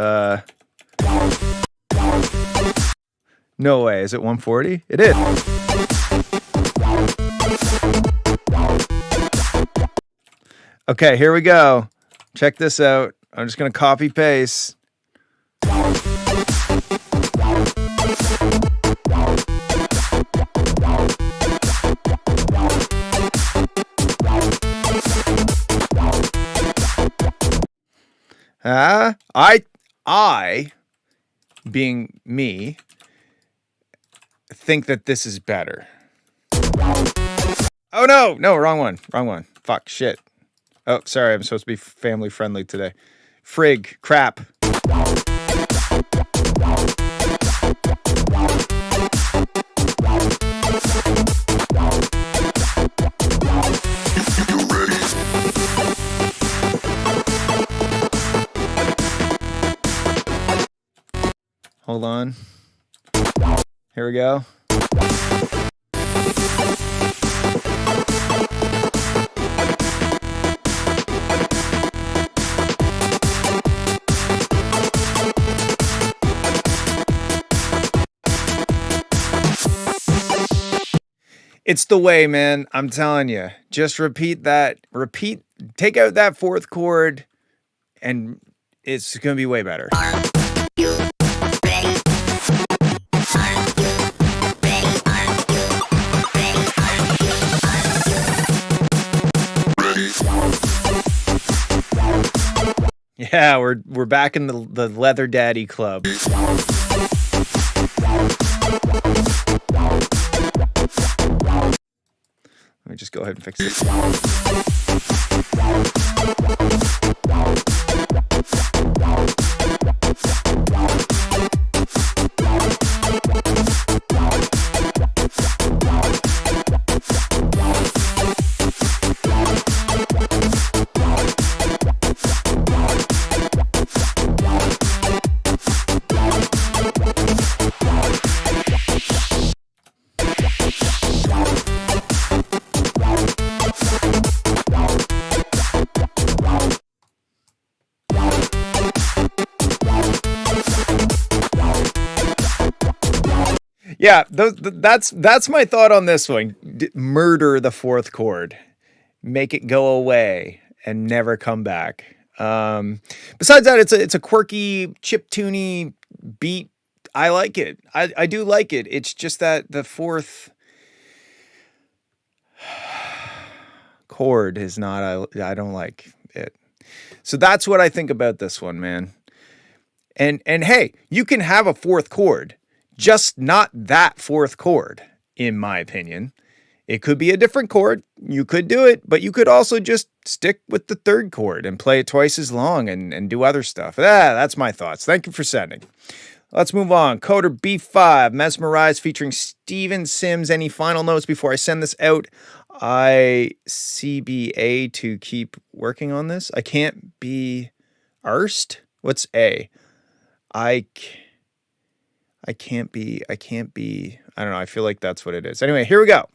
No way. Is it 140? It is. Okay, here we go. Check this out. I'm just going to copy paste. I, being me, think that this is better. Oh no, wrong one. Fuck, shit. Oh, sorry, I'm supposed to be family friendly today. Frig, crap. Hold on. Here we go. It's the way, man. I'm telling you. Just repeat that. Take out that fourth chord, and it's going to be way better. Yeah. Yeah, we're back in the Leather Daddy Club. Let me just go ahead and fix this. Yeah, that's my thought on this one. Murder the fourth chord, make it go away and never come back. Besides that, it's a quirky chiptune beat. I like it. I do like it. It's just that the fourth chord is not. I don't like it. So that's what I think about this one, man. And hey, you can have a fourth chord. Just not that fourth chord, in my opinion. It could be a different chord. You could do it, but you could also just stick with the third chord and play it twice as long and do other stuff. That's my thoughts. Thank you for sending. Let's move on. Coder B5, Mesmerize featuring Steven Sims. Any final notes before I send this out? I CBA to keep working on this. I can't be arsed. What's A? I can't be, I don't know. I feel like that's what it is. Anyway, here we go.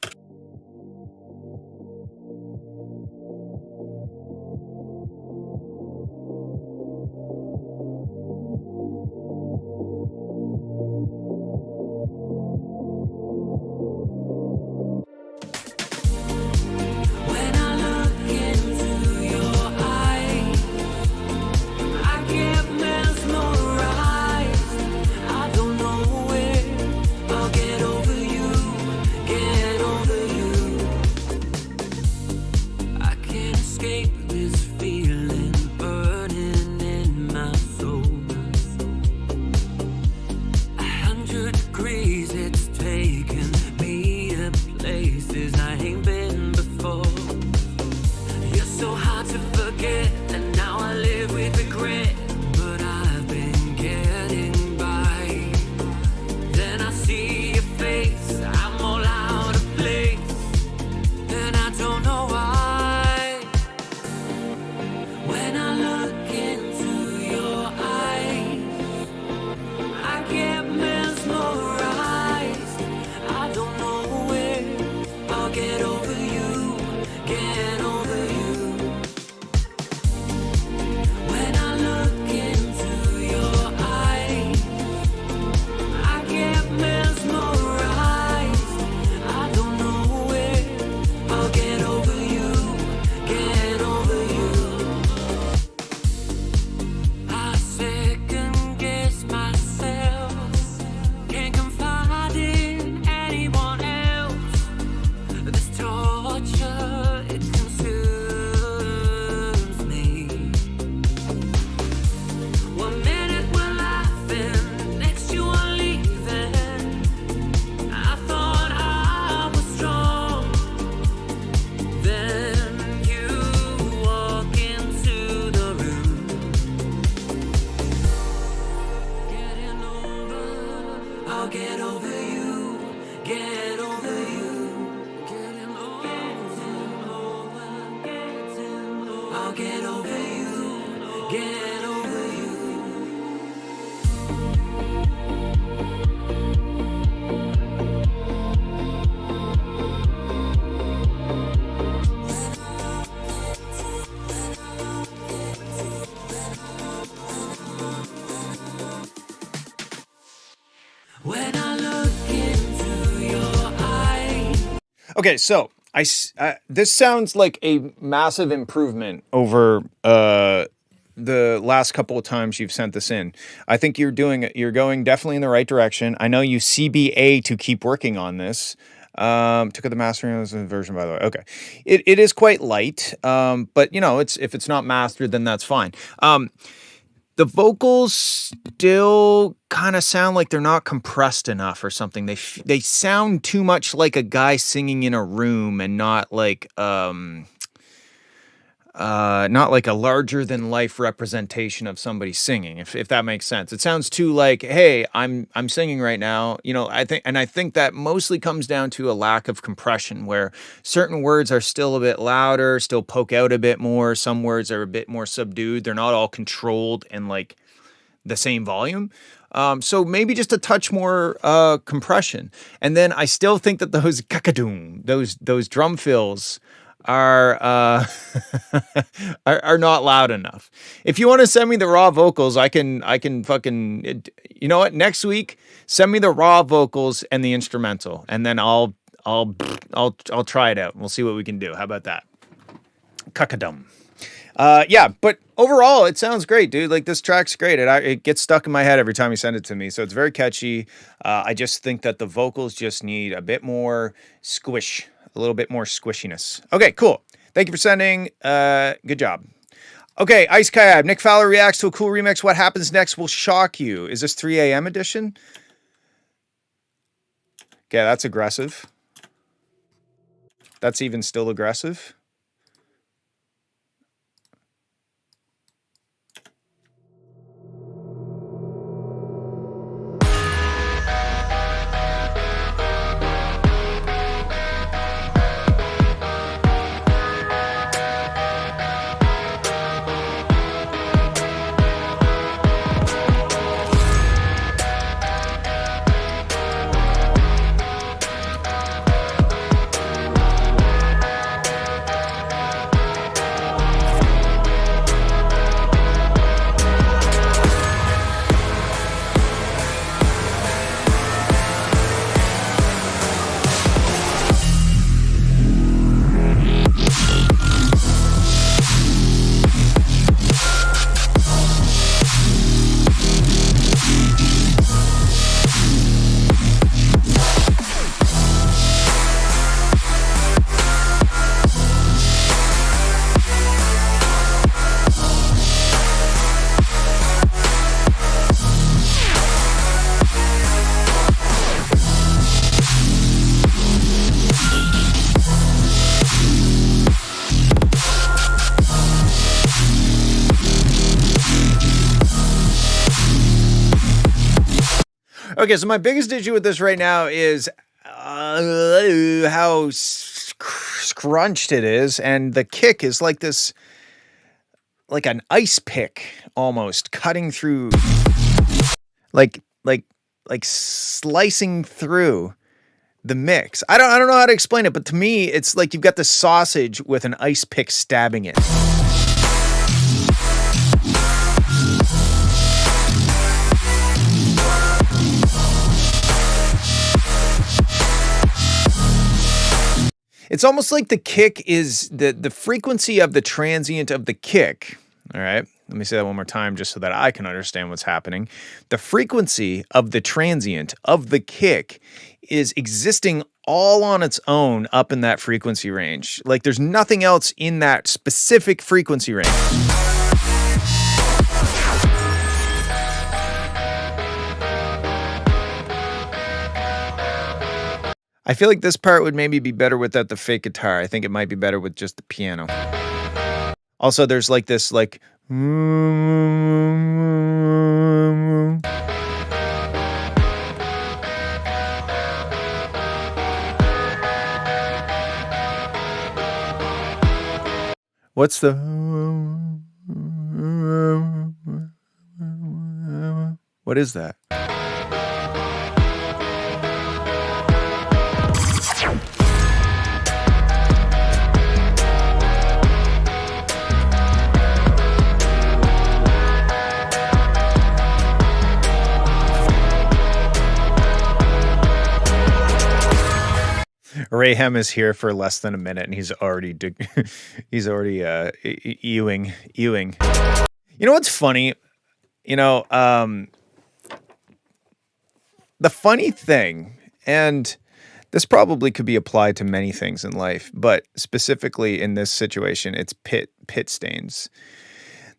When I look into your eyes, I get mesmerized. I don't know where I'll get over you, get over you. I can't escape this feeling burning in my soul. 100 degrees, it's taken me to places I ain't been before. You're so hard to forget, and now I live with regret. But I've been getting by. Then I see your face, I'm all out of place, and I don't know why. When I look into your eyes, I get mesmerized. I don't know where I'll get over you, get over you. When I look into your eyes, I get mesmerized. I don't know where I'll get over you, get over you. I second guess myself, can't confide in anyone else. This torture, it consumes me. 1 minute we're laughing, next you are leaving. I thought I was strong, then you walk into the room. Getting over, I'll get over you, get over you. Getting over, I'll get over you, get over you. When I look into your eyes. Okay, so this sounds like a massive improvement over the last couple of times you've sent this in. I think you're going definitely in the right direction. I know you CBA to keep working on this. Took out the mastering version, by the way. Okay. It is quite light. But you know, if it's not mastered, then that's fine. The vocals still kind of sound like they're not compressed enough or something. They sound too much like a guy singing in a room and not like a larger than life representation of somebody singing, if that makes sense. It sounds too like, hey, I'm singing right now. You know, I think that mostly comes down to a lack of compression, where certain words are still a bit louder, still poke out a bit more. Some words are a bit more subdued. They're not all controlled and like the same volume. So maybe just a touch more compression. And then I still think that those kakadoom, those drum fills are are not loud enough. If you want to send me the raw vocals, I can fucking, you know what? Next week, send me the raw vocals and the instrumental, and then I'll try it out. We'll see what we can do. How about that? Kakadum. Yeah, but overall, it sounds great, dude. Like, this track's great. It gets stuck in my head every time you send it to me. So it's very catchy. I just think that the vocals just need a bit more squish, a little bit more squishiness. Okay, cool. Thank you for sending. Good job. Okay, Ice Kayab. Nick Fowler reacts to a cool remix. What happens next will shock you. Is this 3 a.m. edition? Okay, that's aggressive. That's even still aggressive. Okay, so my biggest issue with this right now is how scrunched it is, and the kick is like this, like an ice pick almost cutting through, like slicing through the mix. I don't know how to explain it, but to me, it's like you've got the sausage with an ice pick stabbing it. It's almost like the kick is the frequency of the transient of the kick. All right. Let me say that one more time just so that I can understand what's happening. The frequency of the transient of the kick is existing all on its own up in that frequency range. Like, there's nothing else in that specific frequency range. I feel like this part would maybe be better without the fake guitar. I think it might be better with just the piano. Also, there's like this, like... What's the... What is that? Rayhem is here for less than a minute, and he's already ewing. You know what's funny? You know, the funny thing, and This probably could be applied to many things in life, but specifically in this situation, it's pit stains.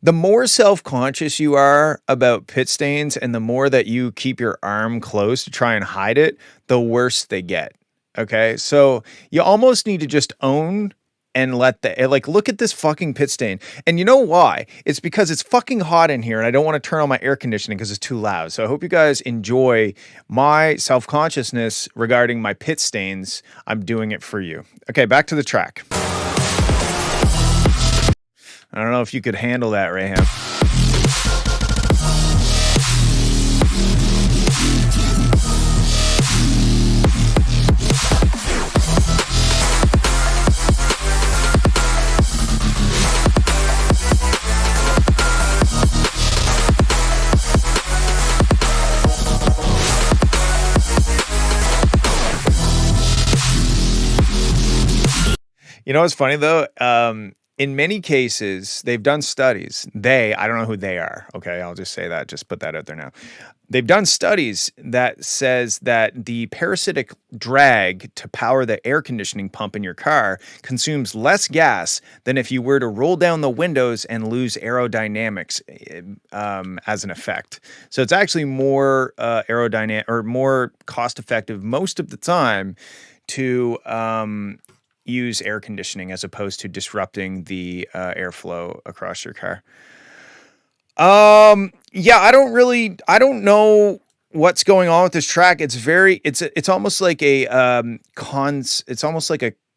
The more self-conscious you are about pit stains and the more that you keep your arm close to try and hide it, the worse they get. Okay? So you almost need to just own and let look at this fucking pit stain. And you know why? It's because it's fucking hot in here and I don't want to turn on my air conditioning because it's too loud. So I hope you guys enjoy my self-consciousness regarding my pit stains. I'm doing it for you. Okay, back to the track. I don't know if you could handle that, Raham. You know what's funny though? In many cases, they've done studies. I don't know who they are. Okay, I'll just say that. Just put that out there now. They've done studies that says that the parasitic drag to power the air conditioning pump in your car consumes less gas than if you were to roll down the windows and lose aerodynamics as an effect. So it's actually more aerodynamic or more cost effective most of the time to use air conditioning as opposed to disrupting the airflow across your car. Yeah, I don't know what's going on with this track. It's almost like a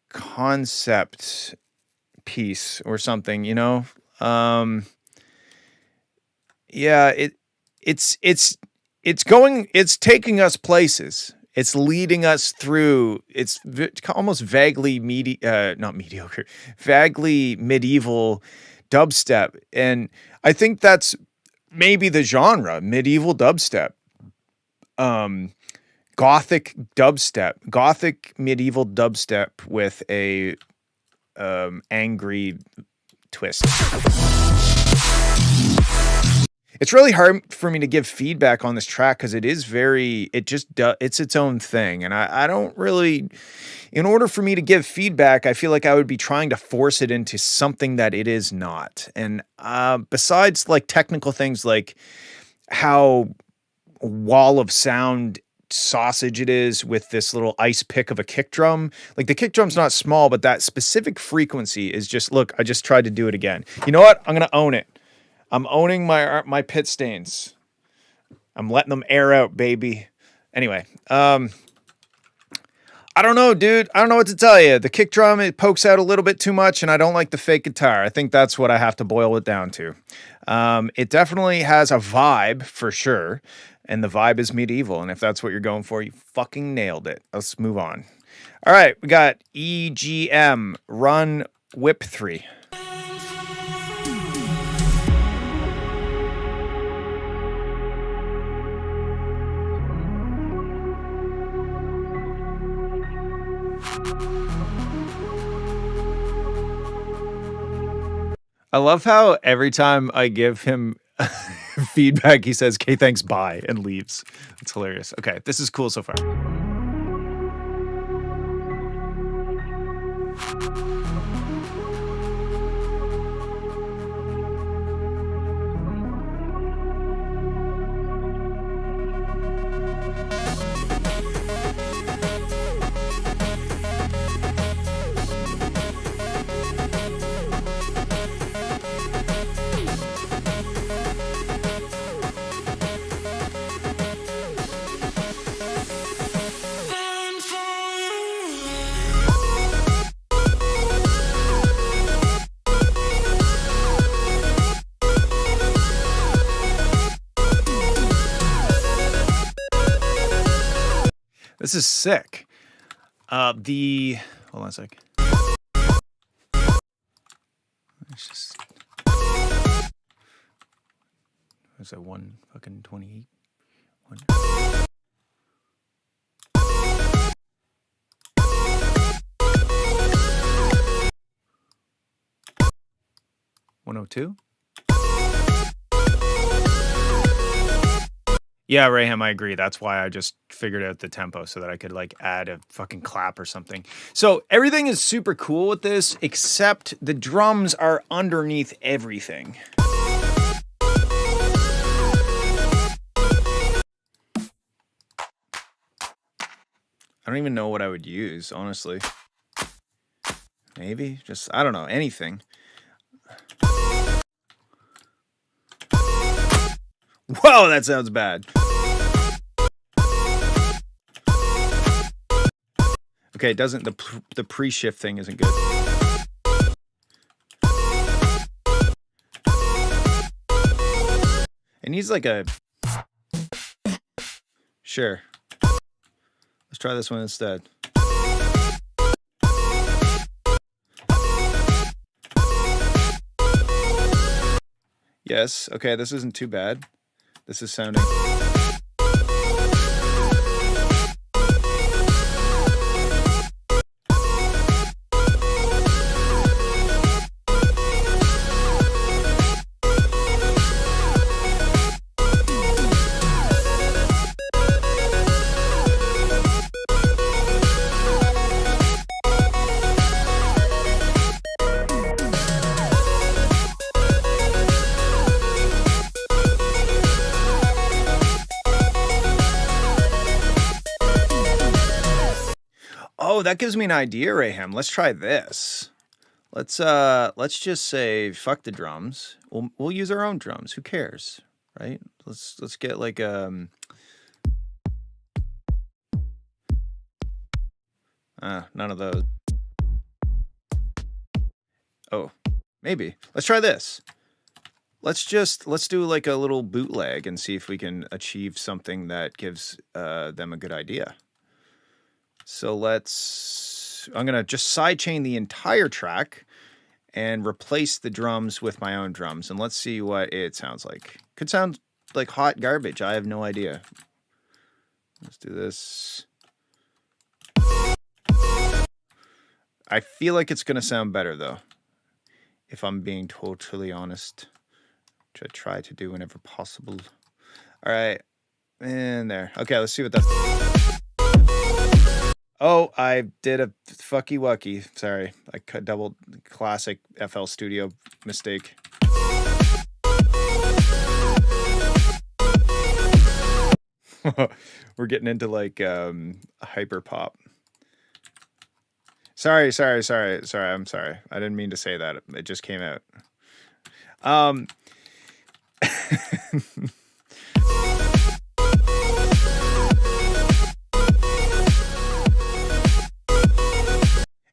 concept piece or something, you know? Yeah, it's taking us places. It's leading us through. It's almost vaguely not mediocre, vaguely medieval dubstep, and I think that's maybe the genre, medieval dubstep, gothic dubstep, gothic medieval dubstep with a angry twist. It's really hard for me to give feedback on this track because it's its own thing. And I don't really, in order for me to give feedback, I feel like I would be trying to force it into something that it is not. And besides like technical things like how wall of sound sausage it is with this little ice pick of a kick drum, like the kick drum's not small, but that specific frequency is just, look, I just tried to do it again. You know what? I'm going to own it. I'm owning my pit stains. I'm letting them air out, baby. Anyway, I don't know, dude. I don't know what to tell you. The kick drum, it pokes out a little bit too much, and I don't like the fake guitar. I think that's what I have to boil it down to. It definitely has a vibe, for sure, and the vibe is medieval, and if that's what you're going for, you fucking nailed it. Let's move on. All right, we got EGM, Run Whip 3. I love how every time I give him feedback, he says, "Okay, thanks, bye," and leaves. It's hilarious. Okay, this is cool so far. This is sick. Hold on a sec. It's just, what's that, 128? 102? Yeah, Raham, I agree. That's why I just figured out the tempo so that I could like add a fucking clap or something. So everything is super cool with this, except the drums are underneath everything. I don't even know what I would use, honestly. Maybe just, I don't know, anything. Whoa, that sounds bad. Okay, it doesn't, the pre-shift thing isn't good. It needs like a, sure. Let's try this one instead. Yes, okay, this isn't too bad. This is sounding... Oh, that gives me an idea, Raham. Let's try this. Let's just say fuck the drums. We'll use our own drums. Who cares, right? Let's get like none of those. Oh, maybe. Let's try this. Let's do like a little bootleg and see if we can achieve something that gives them a good idea. So I'm going to just sidechain the entire track and replace the drums with my own drums. And let's see what it sounds like. Could sound like hot garbage. I have no idea. Let's do this. I feel like it's going to sound better though, if I'm being totally honest, which I try to do whenever possible. All right. And there. Okay, let's see what that's... Oh, I did a fucky wucky. Sorry. I cut double classic FL Studio mistake. We're getting into like hyper pop. Sorry. I'm sorry. I didn't mean to say that. It just came out.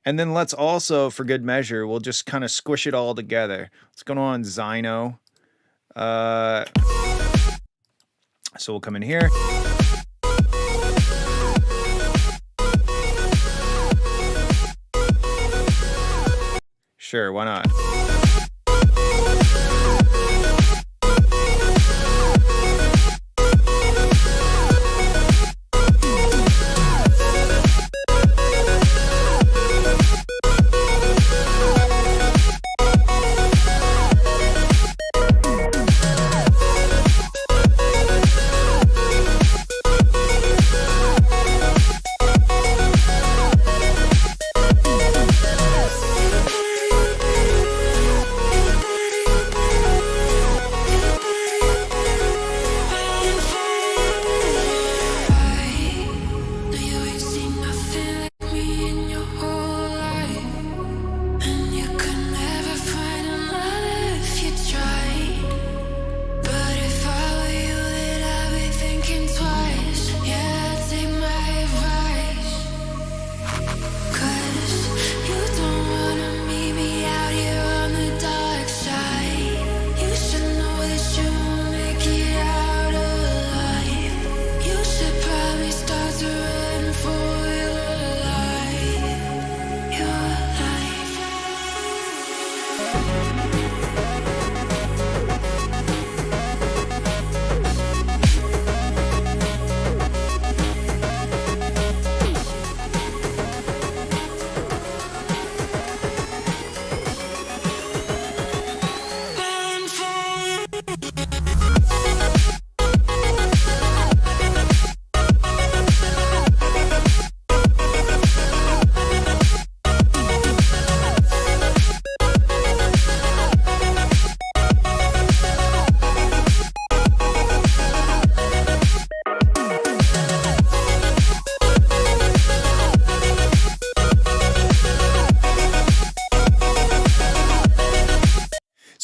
And then let's also, for good measure, we'll just kind of squish it all together. What's going on, Zyno? So we'll come in here. Sure, why not?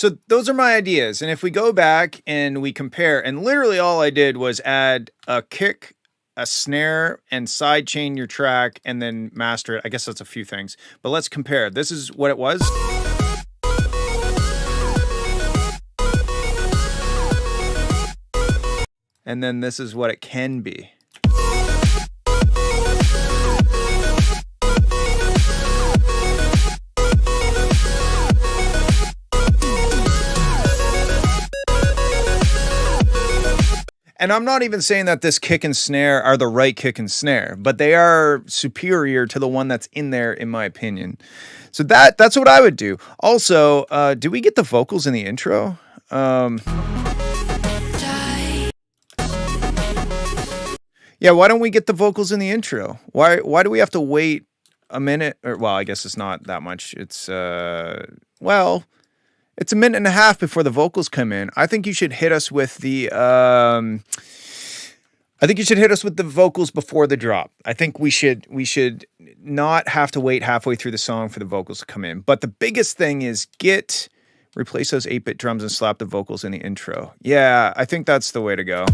So those are my ideas. And if we go back and we compare, and literally all I did was add a kick, a snare, and sidechain your track and then master it. I guess that's a few things. But let's compare. This is what it was. And then this is what it can be. And I'm not even saying that this kick and snare are the right kick and snare, but they are superior to the one that's in there, in my opinion. So that's what I would do. Also, do we get the vocals in the intro? Yeah, why don't we get the vocals in the intro? Why do we have to wait a minute? Or, well, I guess it's not that much. It's it's a minute and a half before the vocals come in. I think you should hit us with the vocals before the drop. I think we should not have to wait halfway through the song for the vocals to come in. But the biggest thing is replace those 8-bit drums and slap the vocals in the intro. Yeah, I think that's the way to go.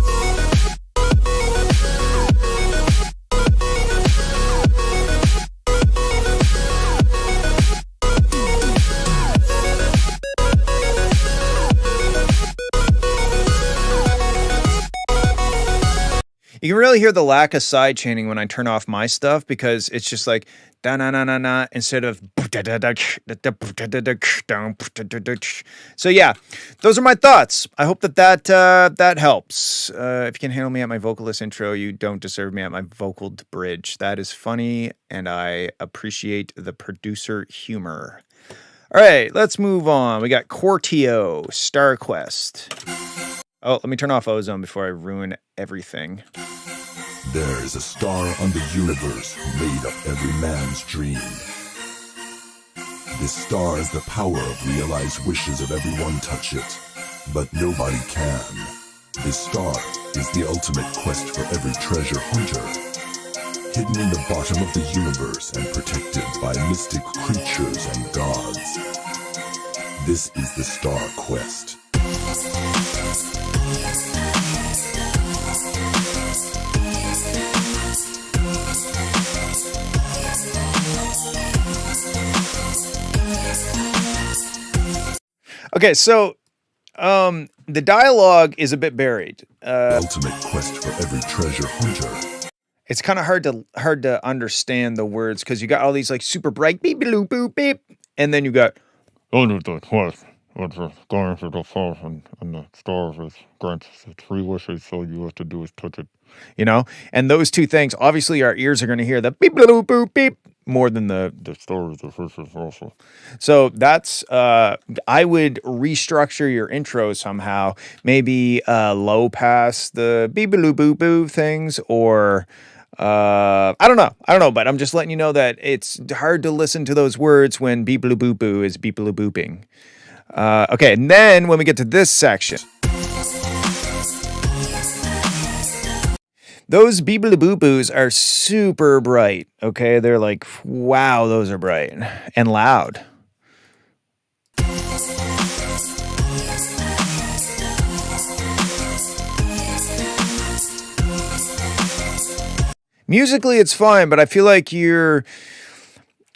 You can really hear the lack of side chaining when I turn off my stuff because it's just like da na na na na instead of. So yeah, those are my thoughts. I hope that helps. If you can handle me at my vocalist intro, you don't deserve me at my vocaled bridge. That is funny, and I appreciate the producer humor. All right, let's move on. We got Cortio, Star Quest. Oh, let me turn off Ozone before I ruin everything. There is a star on the universe who made up every man's dream. This star has the power of realized wishes of everyone touch it, but nobody can. This star is the ultimate quest for every treasure hunter. Hidden in the bottom of the universe and protected by mystic creatures and gods. This is the Star Quest. Okay, so the dialogue is a bit buried. Ultimate quest for every treasure hunter. It's kind of hard to understand the words because you got all these like super bright beep beep boop beep, and then you got Under the quest, with the garden of the fall and the stars is grants the 3 wishes, so you have to do is touch it. you know, and those two things. Obviously, our ears are going to hear the beep boop boop beep more than the stars, the wishes also. So that's I would restructure your intro somehow. Maybe low pass the beep boop boop boop things, or I don't know, but I'm just letting you know that it's hard to listen to those words when beep boop boop boo is beep boop booping. Okay, and then when we get to this section, those beep boop boop boos are super bright. Okay, they're like, wow, those are bright and loud. Musically, it's fine, but I feel like you're...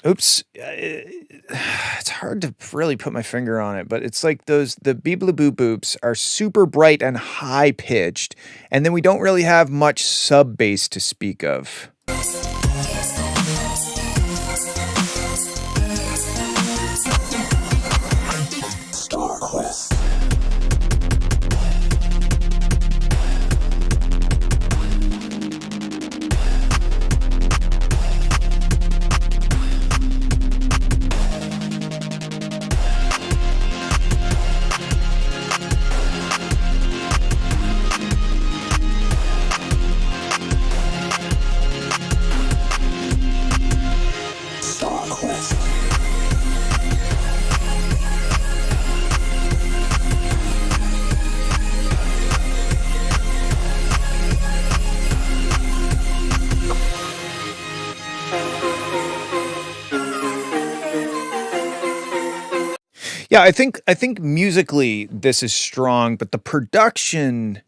Oops. It's hard to really put my finger on it, but it's like the beep boop boops are super bright and high pitched, and then we don't really have much sub bass to speak of. Star Quest. Yeah, I think musically this is strong, but the production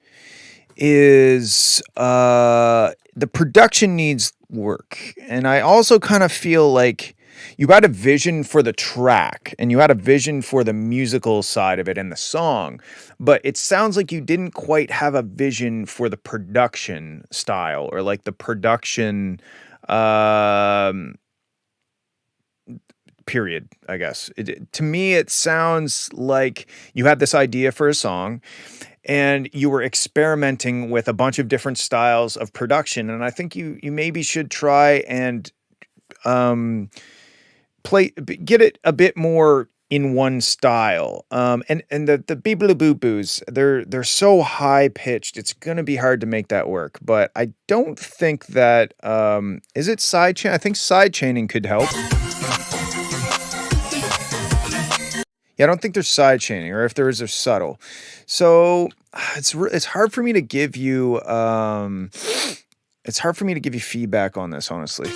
is the production needs work. And I also kind of feel like you had a vision for the track and you had a vision for the musical side of it and the song, but it sounds like you didn't quite have a vision for the production style or like the production um period, I guess. To me, it sounds like you had this idea for a song and you were experimenting with a bunch of different styles of production. And I think you maybe should try and um, get it a bit more in one style. And the beebloo boo boos, they're so high pitched. It's gonna be hard to make that work. But I don't think that is it side chain. I think side chaining could help. Yeah, I don't think there's side chaining, or if there is, they're subtle. So it's hard for me to give you it's hard for me to give you feedback on this, honestly.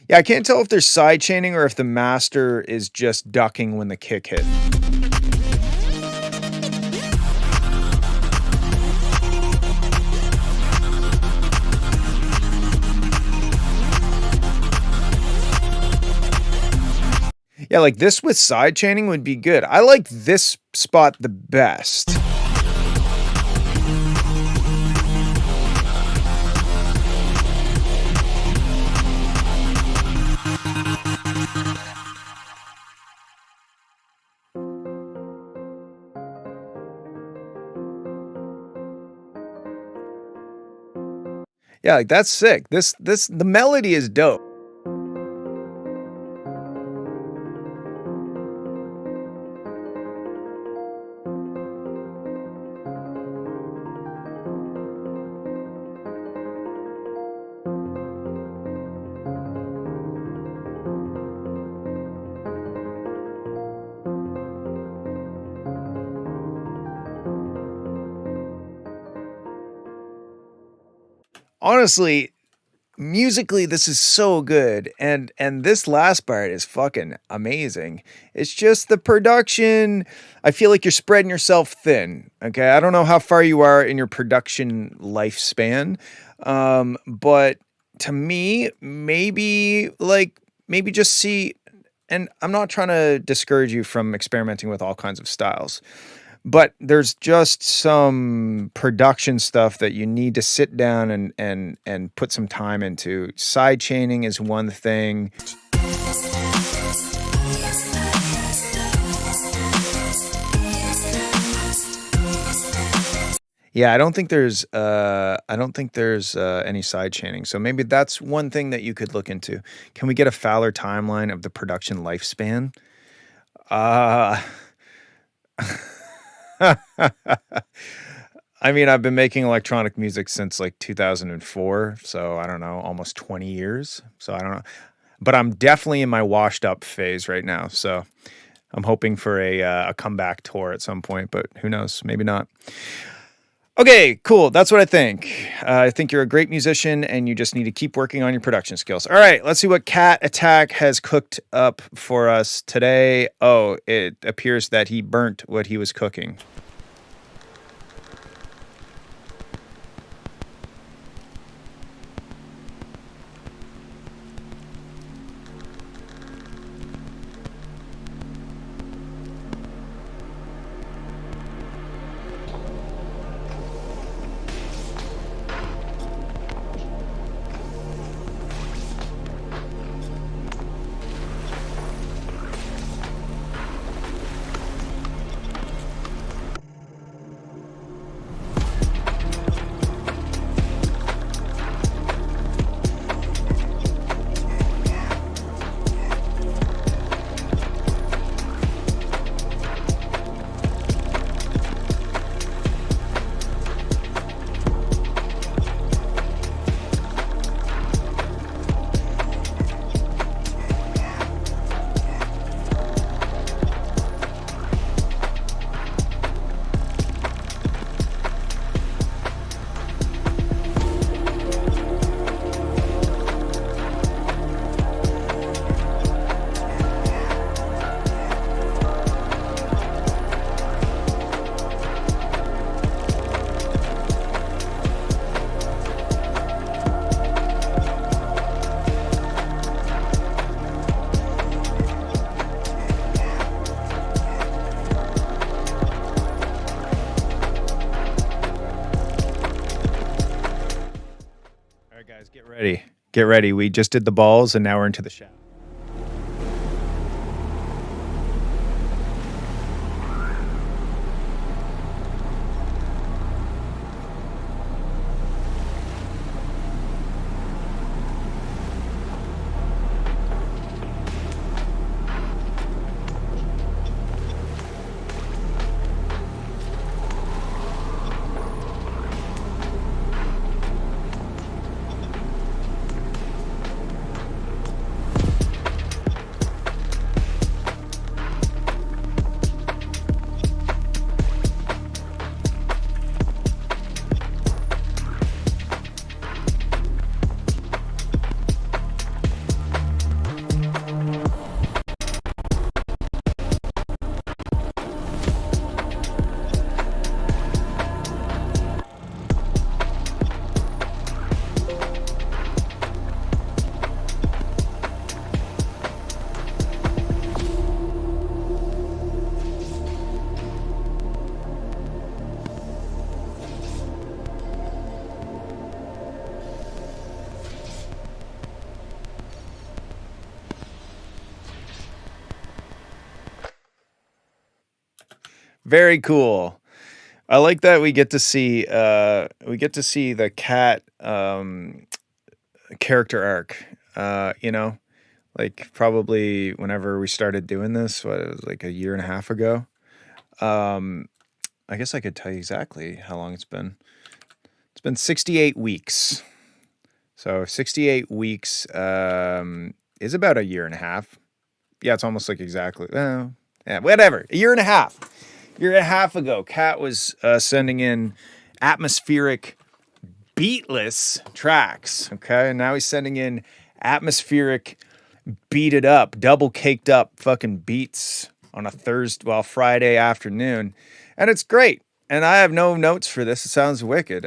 Yeah, I can't tell if there's side chaining or if the master is just ducking when the kick hit. Yeah, like this with side chaining would be good. I like this spot the best. Yeah, like that's sick. The melody is dope. Honestly, musically this is so good and this last part is fucking amazing. It's just the production. I feel like you're spreading yourself thin. Okay, I don't know how far you are in your production lifespan, but to me maybe just see, and I'm not trying to discourage you from experimenting with all kinds of styles, but there's just some production stuff that you need to sit down and put some time into. Side chaining is one thing. Yeah, I don't think there's any side chaining. So maybe that's one thing that you could look into. Can we get a Fowler timeline of the production lifespan? Uh I mean, I've been making electronic music since like 2004, so I don't know, almost 20 years. So I don't know, but I'm definitely in my washed up phase right now. So I'm hoping for a comeback tour at some point, but who knows? Maybe not. Okay, cool. That's what I think. I think you're a great musician and you just need to keep working on your production skills. All right, let's see what Cat Attack has cooked up for us today. Oh, it appears that he burnt what he was cooking. Get ready. We just did the balls, and now we're into the shaft. Very cool. I like that we get to see the cat character arc. You know, like probably whenever we started doing this, what it was like a year and a half ago. I guess I could tell you exactly how long it's been. It's been 68 weeks. So 68 weeks is about a year and a half. Yeah, it's almost like exactly. Yeah, whatever. A year and a half. Year and a half ago, Kat was sending in atmospheric beatless tracks. Okay, and now he's sending in atmospheric, beated up, double caked up fucking beats on a Friday afternoon, and it's great. And I have no notes for this. It sounds wicked.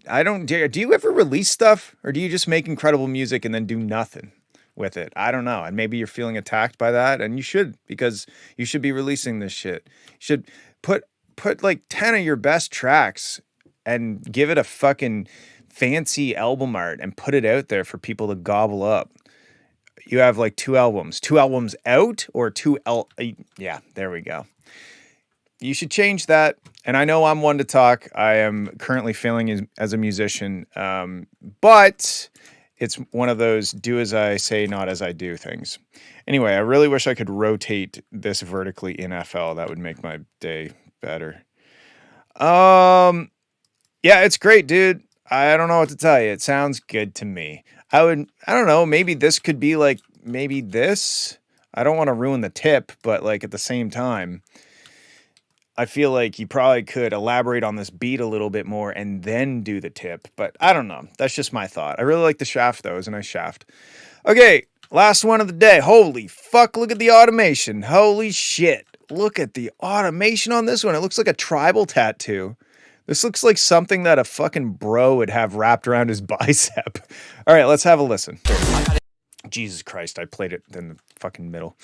I don't. Do you ever release stuff, or do you just make incredible music and then do nothing with it? I don't know. And maybe you're feeling attacked by that, and you should, because you should be releasing this shit. You should put like 10 of your best tracks and give it a fucking fancy album art and put it out there for people to gobble up. You have like two albums out, or yeah, there we go. You should change that. And I know I'm one to talk. I am currently failing as a musician, but it's one of those do as I say, not as I do things. Anyway, I really wish I could rotate this vertically in FL. That would make my day better. Yeah, it's great, dude. I don't know what to tell you. It sounds good to me. I don't know, maybe this could be like, maybe this. I don't want to ruin the tip, but like at the same time, I feel like you probably could elaborate on this beat a little bit more and then do the tip, but I don't know. That's just my thought. I really like the shaft though. It was a nice shaft. Okay, last one of the day. Holy fuck, look at the automation. Holy shit. Look at the automation on this one. It looks like a tribal tattoo. This looks like something that a fucking bro would have wrapped around his bicep. All right, let's have a listen. Jesus Christ, I played it in the fucking middle.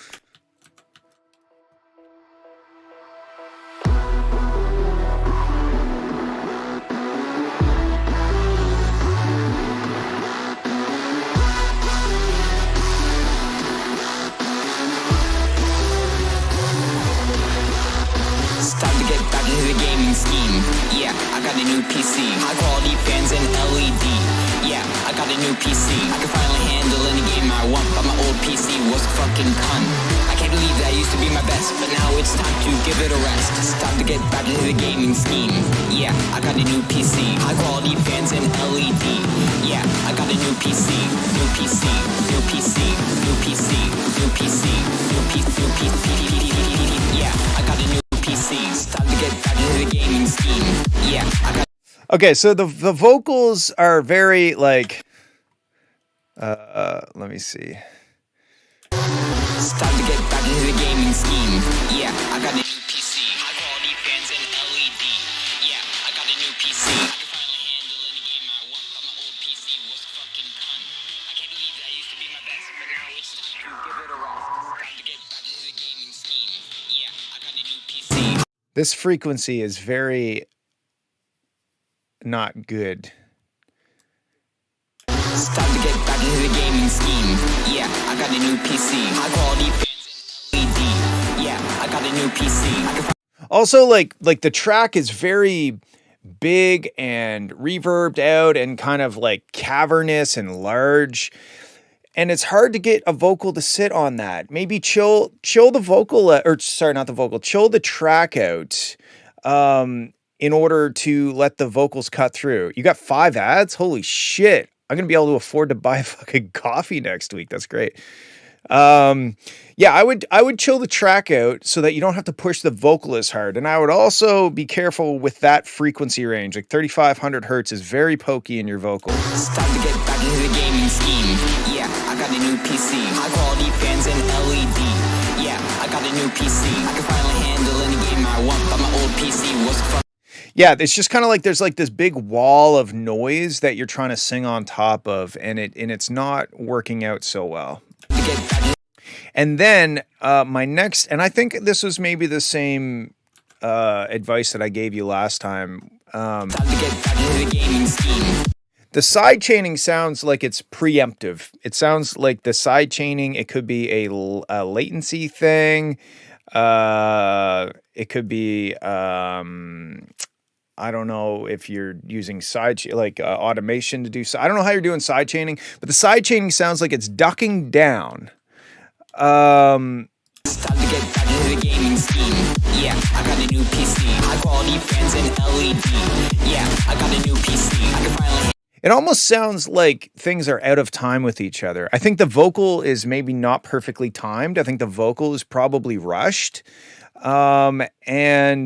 Scheme. Yeah, I got a new PC. High quality fans and LED. Yeah, I got a new PC. I can finally handle any game I want, but my old PC was a fucking cunt. I can't believe that used to be my best, but now it's time to give it a rest. It's time to get back into the gaming scheme. Yeah, I got a new PC. High quality fans and LED. Yeah, I got a new PC. New PC. New PC. New PC. New PC. New PC. New PC. Yeah, I got a new PC. It's time to get back into the gaming scheme. Yeah, I got. Okay, so the vocals are very like let me see. It's time to get back into the gaming scheme. Yeah, I got a new PC. High quality fans and LED. Yeah, I got a new PC. I can finally handle any game I want, but my old PC was a fucking cunt. I can't believe that used to be my best, but now it's time to give it a rest. It's time to get back into the gaming scheme. Yeah, I got a new PC. This frequency is very not good. It's time to get back into the gaming scheme. Yeah, I got a new PC. High quality fans and LED. Yeah, I got a new PC. Also, like the track is very big and reverbed out and kind of like cavernous and large. And it's hard to get a vocal to sit on that. Maybe chill the vocal, or sorry, not the vocal, chill the track out in order to let the vocals cut through. You got 5 ads? Holy shit. I'm going to be able to afford to buy fucking coffee next week. That's great. Yeah, I would chill the track out so that you don't have to push the vocal as hard. And I would also be careful with that frequency range. Like 3,500 hertz is very pokey in your vocal. It's time to get back into the gaming scheme. Yeah, I got a new PC. High quality fans and LED. Yeah, I got a new PC. I can finally handle any game I want, but my old PC was fun. Yeah, it's just kind of like there's like this big wall of noise that you're trying to sing on top of, and it's not working out so well. And then my next, and I think this was maybe the same advice that I gave you last time. Time to get back into the gaming scheme. The side chaining sounds like it's preemptive. It sounds like the side chaining, it could be a latency thing. It could be, I don't know if you're using automation to do. I don't know how you're doing side chaining, but the side chaining sounds like it's ducking down. It's time to get back into the gaming scheme. Yeah, I got a new PC. High quality fans and LED. Yeah, I got a new PC. I can finally. It almost sounds like things are out of time with each other. I think the vocal is maybe not perfectly timed. I think the vocal is probably rushed. And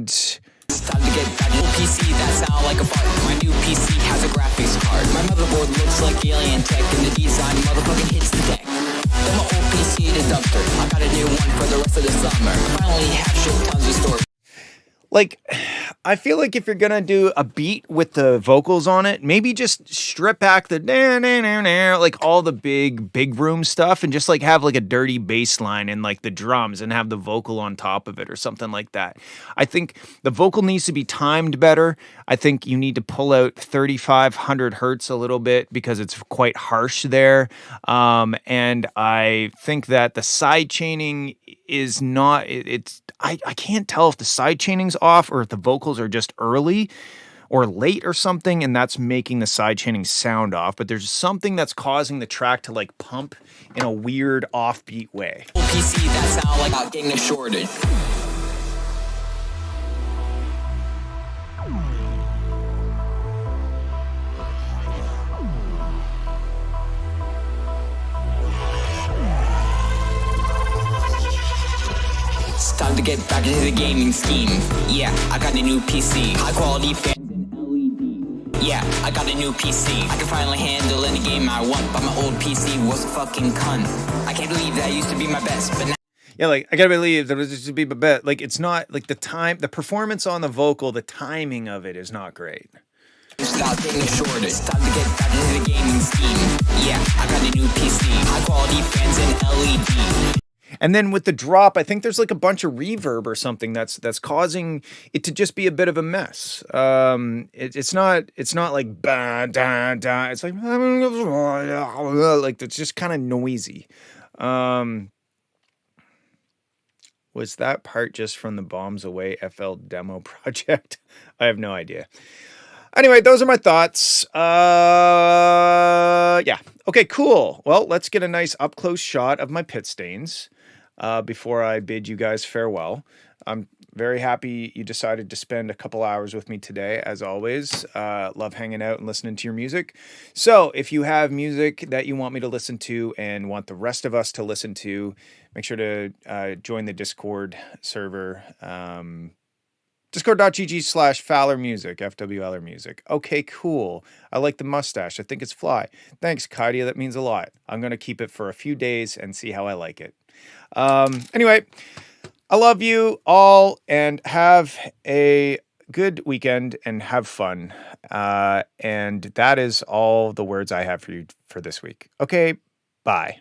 it's time to get back to the PC that sound like a fart. My new PC has a graphics card. My motherboard looks like alien tech, and the design motherfucking hits the deck. Then my old PC is a dumpster. I got a new one for the rest of the summer. I finally have shit tons of storage. Like, I feel like if you're gonna do a beat with the vocals on it, maybe just strip back the like all the big room stuff and just like have like a dirty bass line and like the drums and have the vocal on top of it or something like that. I think the vocal needs to be timed better. I think you need to pull out 3,500 hertz a little bit because it's quite harsh there. And I think that the side chaining is not, I can't tell if the side chaining's off or if the vocals are just early or late or something, and that's making the side chaining sound off, but there's something that's causing the track to like pump in a weird offbeat way. PC that sound like I'm getting a shortage. It's time to get back into the gaming scheme. Yeah, I got a new PC. High quality fans and LED. Yeah, I got a new PC. I can finally handle any game I want, but my old PC was a fucking cunt. I can't believe that used to be my best, but now. Yeah, like, I gotta believe that it used to be my best. Like, it's not, like, the performance on the vocal, the timing of it is not great. Stop getting shorter. It's time to get back into the gaming scheme. Yeah, I got a new PC. High quality fans and LED. And then with the drop, I think there's like a bunch of reverb or something that's causing it to just be a bit of a mess. It's not like bah, da, da. It's like it's just kind of noisy. Was that part just from the Bombs Away FL demo project? I have no idea. Anyway, those are my thoughts. Yeah. Okay, cool. Well, let's get a nice up-close shot of my pit stains before I bid you guys farewell. I'm very happy you decided to spend a couple hours with me today, as always. Love hanging out and listening to your music. So if you have music that you want me to listen to and want the rest of us to listen to, make sure to join the Discord server. Discord.gg/Fowler Music, FWLR Music. Okay, cool. I like the mustache. I think it's fly. Thanks, Kadia. That means a lot. I'm going to keep it for a few days and see how I like it. Anyway, I love you all and have a good weekend and have fun. And that is all the words I have for you for this week. Okay, bye.